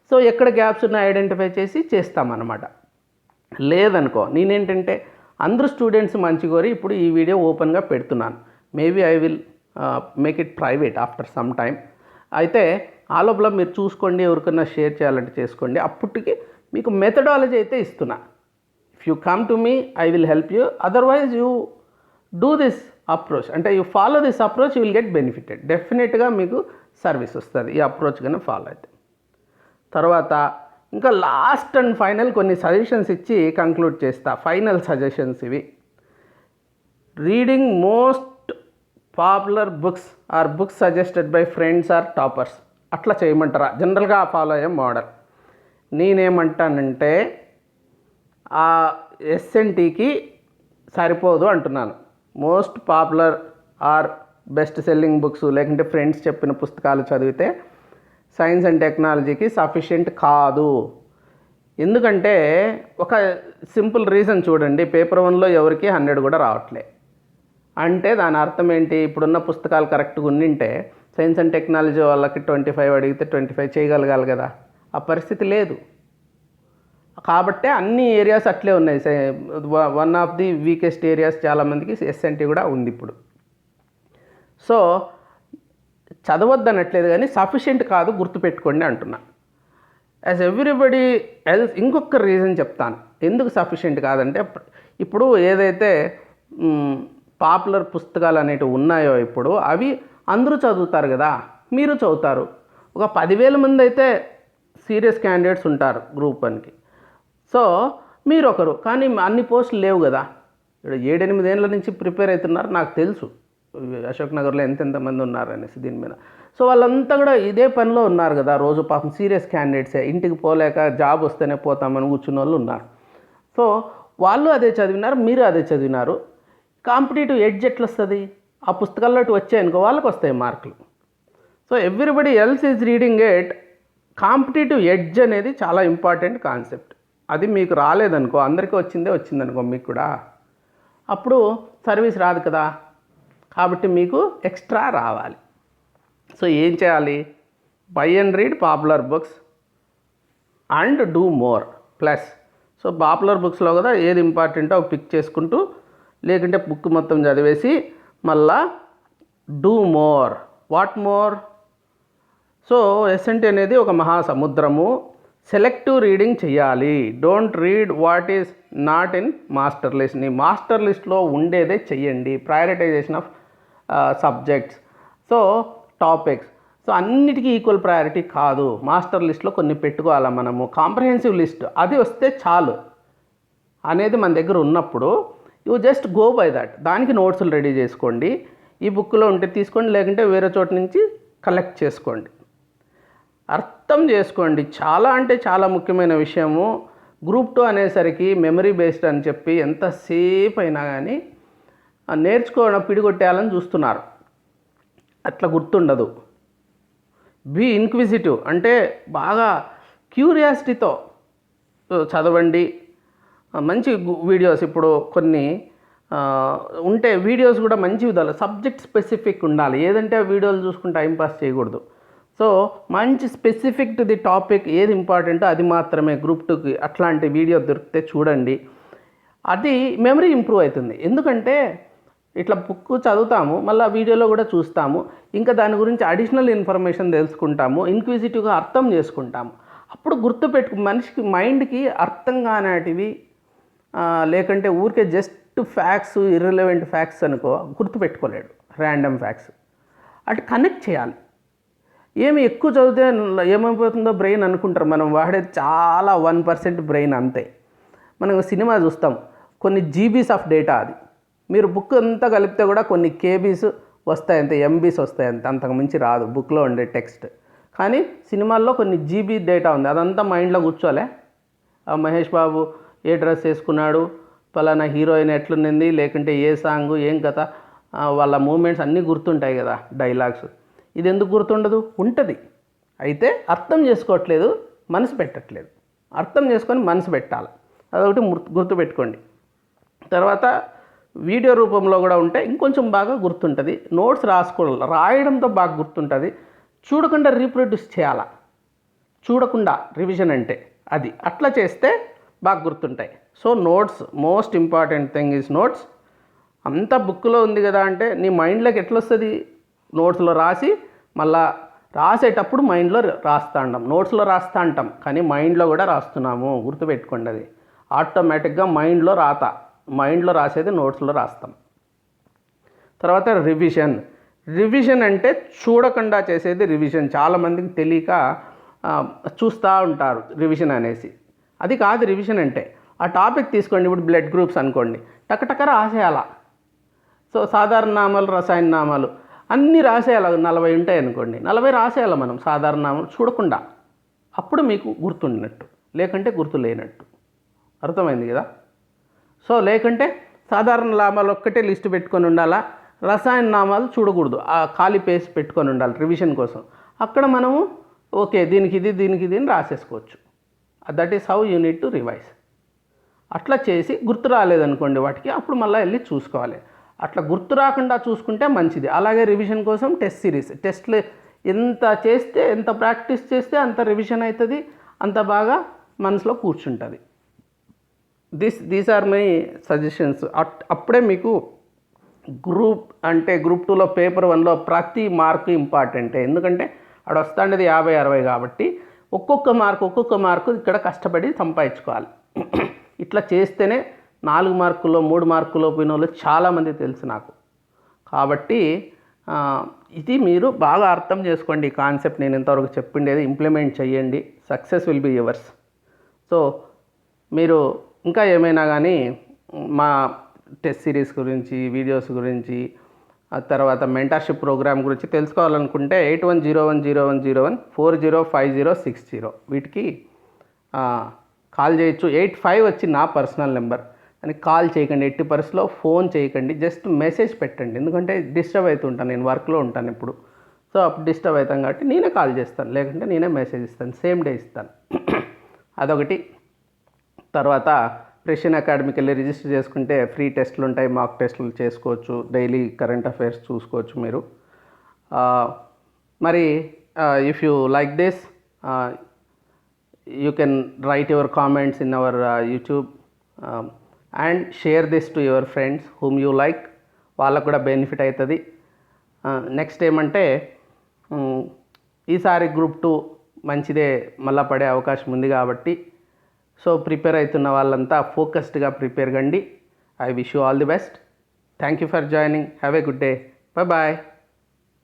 సో ఎక్కడ గ్యాప్స్ ఉన్నాయి ఐడెంటిఫై చేసి చేస్తామన్నమాట. లేదనుకో, నేనేంటంటే అందరూ స్టూడెంట్స్ మంచి కోరి ఇప్పుడు ఈ వీడియో ఓపెన్గా పెడుతున్నాను. Maybe I will make it private after some time. అయితే ఆ లోపల మీరు చూసుకోండి, ఎవరికైనా షేర్ చేయాలంటే చేసుకోండి. అప్పటికి మీకు మెథడాలజీ అయితే ఇస్తున్నా. If you come to me I will help you, otherwise you do this approach, అంటే you follow this approach, you will get benefited. డెఫినెట్గా మీకు సర్వీస్ వస్తుంది ఈ అప్రోచ్ కన్నా ఫాలో అయితే. తర్వాత ఇంకా లాస్ట్ అండ్ ఫైనల్ కొన్ని సజెషన్స్ ఇచ్చి కంక్లూడ్ చేస్తా. ఫైనల్ సజెషన్స్ ఇవి. Reading most popular books or books suggested by friends or toppers. అట్లా చేయమంటారా? జనరల్గా ఫాలో అయ్యే మోడల్. నేనేమంటానంటే ఆ ఎస్ఎన్టీకి సరిపోదు అంటున్నాను. Most popular or best selling books లేకుంటే ఫ్రెండ్స్ చెప్పిన పుస్తకాలు చదివితే సైన్స్ అండ్ టెక్నాలజీకి సఫిషియెంట్ కాదు. ఎందుకంటే ఒక సింపుల్ రీజన్ చూడండి, పేపర్ 1లో ఎవరికి 100 కూడా రావట్లే. అంటే దాని అర్థం ఏంటి? ఇప్పుడున్న పుస్తకాలు కరెక్ట్గా ఉండింటే సైన్స్ అండ్ టెక్నాలజీ వాళ్ళకి 25 అడిగితే 25 చేయగలగాలి కదా. ఆ పరిస్థితి లేదు. కాబట్టే అన్ని ఏరియాస్ అట్లే ఉన్నాయి. One of the weakest areas చాలామందికి ఎస్ఎన్టీ కూడా ఉంది ఇప్పుడు. సో చదవద్దనట్లేదు కానీ సఫిషియెంట్ కాదు, గుర్తుపెట్టుకోండి అంటున్నా. As everybody else. ఇంకొక రీజన్ చెప్తాను ఎందుకు సఫిషియెంట్ కాదంటే, ఇప్పుడు ఏదైతే పాపులర్ పుస్తకాలు అనేటివి ఉన్నాయో ఇప్పుడు అవి అందరూ చదువుతారు కదా, మీరు చదువుతారు. ఒక 10,000 మంది అయితే సీరియస్ క్యాండిడేట్స్ ఉంటారు గ్రూప్ 1కి. సో మీరు ఒకరు, కానీ అన్ని పోస్టులు లేవు కదా. ఇక్కడ 7-8 ఏళ్ళ నుంచి ప్రిపేర్ అవుతున్నారు, నాకు తెలుసు అశోక్ నగర్లో ఎంతెంతమంది ఉన్నారనేసి దీని మీద. సో వాళ్ళంతా కూడా ఇదే పనిలో ఉన్నారు కదా, రోజు పాపం సీరియస్ క్యాండిడేట్సే. ఇంటికి పోలేక జాబ్ వస్తేనే పోతామని కూర్చున్న వాళ్ళు ఉన్నారు. సో వాళ్ళు అదే చదివినారు, మీరు అదే చదివినారు. కాంపిటేటివ్ ఎడ్జ్ ఎట్లా వస్తుంది? ఆ పుస్తకాల్లో వచ్చాయనుకో వాళ్ళకి వస్తాయి మార్కులు. So everybody else is reading it. Competitive edge అనేది చాలా ఇంపార్టెంట్ కాన్సెప్ట్. అది మీకు రాలేదనుకో, అందరికీ వచ్చిందనుకో మీకు కూడా, అప్పుడు సర్వీస్ రాదు కదా. కాబట్టి మీకు ఎక్స్ట్రా రావాలి. సో ఏం చేయాలి? By and read popular books and do more plus. So popular బుక్స్లో కదా ఏది ఇంపార్టెంటో అవి పిక్ చేసుకుంటూ, లేకుంటే బుక్ మొత్తం చదివేసి మళ్ళా do more. What more? So ఎస్ఎన్టీ అనేది ఒక మహాసముద్రము. సెలెక్టివ్ రీడింగ్ చేయాలి. Don't read what is not in master list. నీ మాస్టర్ లిస్ట్లో ఉండేదే చెయ్యండి. Prioritisation of subjects, so topics. So అన్నిటికీ ఈక్వల్ ప్రయారిటీ కాదు. మాస్టర్ లిస్ట్లో కొన్ని పెట్టుకోవాలా మనము. కాంప్రహెన్సివ్ లిస్ట్ అది వస్తే చాలు అనేది మన దగ్గర ఉన్నప్పుడు you just go by that. దానికి నోట్స్లు రెడీ చేసుకోండి. ఈ బుక్లో ఉంటే తీసుకోండి, లేకుంటే వేరే చోట నుంచి కలెక్ట్ చేసుకోండి. అర్థం చేసుకోండి. చాలా అంటే చాలా ముఖ్యమైన విషయము. గ్రూప్ 2 అనేసరికి మెమరీ బేస్డ్ అని చెప్పి ఎంతసేపు అయినా కానీ నేర్చుకోవడం పిడిగొట్టేయాలని చూస్తున్నారు. అట్లా గుర్తుండదు. బీ ఇన్క్విజిటివ్, అంటే బాగా క్యూరియాసిటీతో చదవండి. మంచి వీడియోస్ ఇప్పుడు కొన్ని ఉంటే వీడియోస్ కూడా మంచి విధాలు సబ్జెక్ట్ స్పెసిఫిక్ ఉండాలి. ఏదంటే ఆ వీడియోలు చూసుకుని టైంపాస్ చేయకూడదు. సో మంచి స్పెసిఫిక్ టు ది టాపిక్ ఏది ఇంపార్టెంటో అది మాత్రమే గ్రూప్ 2కి అట్లాంటి వీడియో దొరికితే చూడండి. అది మెమరీ ఇంప్రూవ్ అవుతుంది. ఎందుకంటే ఇట్లా బుక్ చదువుతాము, మళ్ళీ వీడియోలో కూడా చూస్తాము, ఇంకా దాని గురించి అడిషనల్ ఇన్ఫర్మేషన్ తెలుసుకుంటాము, ఇన్క్విజిటివ్గా అర్థం చేసుకుంటాము. అప్పుడు గుర్తుపెట్టుకు మనిషికి మైండ్కి అర్థం కానిటివి లేకంటే ఊరికే జస్ట్ ఫ్యాక్ట్స్, ఇర్రిలవెంట్ ఫ్యాక్ట్స్ అనుకో గుర్తుపెట్టుకోలేడు. ర్యాండమ్ ఫ్యాక్ట్స్ అటు కనెక్ట్ చేయాలి. ఏమి ఎక్కువ చదివితే ఏమైపోతుందో బ్రెయిన్ అనుకుంటారు. మనం వాడేది చాలా 1% బ్రెయిన్ అంతే. మనం సినిమా చూస్తాం, కొన్ని జీబీస్ ఆఫ్ డేటా అది. మీరు బుక్ అంతా కలిపితే కూడా కొన్ని కేబీస్ వస్తాయంతే, ఎంబీస్ వస్తాయంతే, అంతకు మించి రాదు బుక్లో ఉండే టెక్స్ట్. కానీ సినిమాల్లో కొన్ని జీబీ డేటా ఉంది, అదంతా మైండ్లో కూర్చోలే. మహేష్ బాబు ఏ డ్రెస్ వేసుకున్నాడు, పలానా హీరోయిన్ ఎట్లుంది, లేకుంటే ఏ సాంగు, ఏం కథ, వాళ్ళ మూమెంట్స్ అన్నీ గుర్తుంటాయి కదా, డైలాగ్స్. ఇది ఎందుకు గుర్తుండదు? ఉంటుంది. అయితే అర్థం చేసుకోవట్లేదు, మనసు పెట్టట్లేదు. అర్థం చేసుకొని మనసు పెట్టాలి. అదొకటి గుర్తుపెట్టుకోండి. తర్వాత వీడియో రూపంలో కూడా ఉంటే ఇంకొంచెం బాగా గుర్తుంటుంది. నోట్స్ రాసుకోవాలి, రాయడంతో బాగా గుర్తుంటుంది. చూడకుండా రీప్రొడ్యూస్ చేయాలా, చూడకుండా రివిజన్ అంటే అది. అట్లా చేస్తే బాగా గుర్తుంటాయి. So notes, most important thing is notes. అంతా బుక్లో ఉంది కదా అంటే నీ మైండ్లోకి ఎట్లా వస్తుంది? నోట్స్లో రాసి మళ్ళా రాసేటప్పుడు మైండ్లో రాస్తా ఉంటాం. నోట్స్లో రాస్తా ఉంటాం కానీ మైండ్లో కూడా రాస్తున్నాము, గుర్తుపెట్టుకోండి. అది ఆటోమేటిక్గా మైండ్లో రాసేది నోట్స్లో రాస్తాం. తర్వాత రివిజన్ అంటే చూడకుండా చేసేది రివిజన్. చాలామందికి తెలియక చూస్తూ ఉంటారు రివిజన్ అనేసి. అది కాదు రివిజన్ అంటే. ఆ టాపిక్ తీసుకోండి, ఇప్పుడు బ్లడ్ గ్రూప్స్ అనుకోండి, టకటక రాసేయాల. సో సాధారణ నామాలు, రసాయన నామాలు అన్నీ రాసేయాలి. 40 ఉంటాయి అనుకోండి, 40 రాసేయాలి మనం సాధారణ నామాలు చూడకుండా. అప్పుడు మీకు గుర్తుండినట్టు, లేకంటే గుర్తు లేనట్టు. అర్థమైంది కదా? సో లేకంటే సాధారణ నామాలు ఒక్కటే లిస్టు పెట్టుకొని ఉండాలా, రసాయన నామాలు చూడకూడదు, ఆ ఖాళీ పేజ్ పెట్టుకొని ఉండాలి రివిజన్ కోసం. అక్కడ మనము ఓకే దీనికి ఇది దీనికి ఇది అని రాసేసుకోవచ్చు. That is how you need to revise. అట్లా చేసి గుర్తు రాలేదనుకోండి వాటికి, అప్పుడు మళ్ళీ వెళ్ళి చూసుకోవాలి. అట్లా గుర్తు రాకుండా చూసుకుంటే మంచిది. అలాగే రివిజన్ కోసం టెస్ట్ సిరీస్, టెస్ట్లు ఎంత చేస్తే, ఎంత ప్రాక్టీస్ చేస్తే అంత రివిజన్ అవుతుంది, అంత బాగా మనసులో కూర్చుంటుంది. These are my suggestions. అప్పుడే మీకు గ్రూప్ 2లో పేపర్ 1లో ప్రతి మార్కు ఇంపార్టెంటే. ఎందుకంటే అక్కడ వస్తుండేది 50-60 కాబట్టి ఒక్కొక్క మార్కు ఇక్కడ కష్టపడి సంపాదించుకోవాలి. ఇట్లా చేస్తేనే 4 మార్కుల్లో 3 మార్కుల్లో పోయిన వాళ్ళు చాలామంది తెలుసు నాకు. కాబట్టి ఇది మీరు బాగా అర్థం చేసుకోండి. ఈ కాన్సెప్ట్ నేను ఇంతవరకు చెప్పిండేది ఇంప్లిమెంట్ చేయండి, success will be yours. So మీరు ఇంకా ఏమైనా కానీ మా టెస్ట్ సిరీస్ గురించి, వీడియోస్ గురించి, ఆ తర్వాత మెంటర్షిప్ ప్రోగ్రామ్ గురించి తెలుసుకోవాలనుకుంటే 810101405060 వీటికి కాల్ చేయొచ్చు. 85 వచ్చి నా పర్సనల్ నెంబర్ అని కాల్ చేయకండి, ఎట్టి పరిస్థితిలో ఫోన్ చేయకండి, జస్ట్ మెసేజ్ పెట్టండి. ఎందుకంటే డిస్టర్బ్ అవుతుంటాను, నేను వర్క్లో ఉంటాను ఇప్పుడు. సో అప్పుడు డిస్టర్బ్ అవుతాం కాబట్టి నేనే కాల్ చేస్తాను, లేకుంటే నేనే మెసేజ్ ఇస్తాను, సేమ్ డే ఇస్తాను. అదొకటి. తర్వాత ప్రెషన్ అకాడమీకి వెళ్ళి రిజిస్టర్ చేసుకుంటే ఫ్రీ టెస్టులు ఉంటాయి, మాక్ టెస్టులు చేసుకోవచ్చు, డైలీ కరెంట్ అఫైర్స్ చూసుకోవచ్చు మీరు. మరి if you like this, you can write your comments in our YouTube and share this to your friends whom you like. వాళ్ళకు కూడా బెనిఫిట్ అవుతుంది. నెక్స్ట్ ఏమంటే ఈసారి గ్రూప్ 2 మంచిదే మళ్ళా పడే అవకాశం ఉంది కాబట్టి, సో ప్రిపేర్ అవుతున్న వాళ్ళంతా ఫోకస్డ్గా ప్రిపేర్ కండి. I wish you all the best. Thank you for joining. Have a good day. Bye.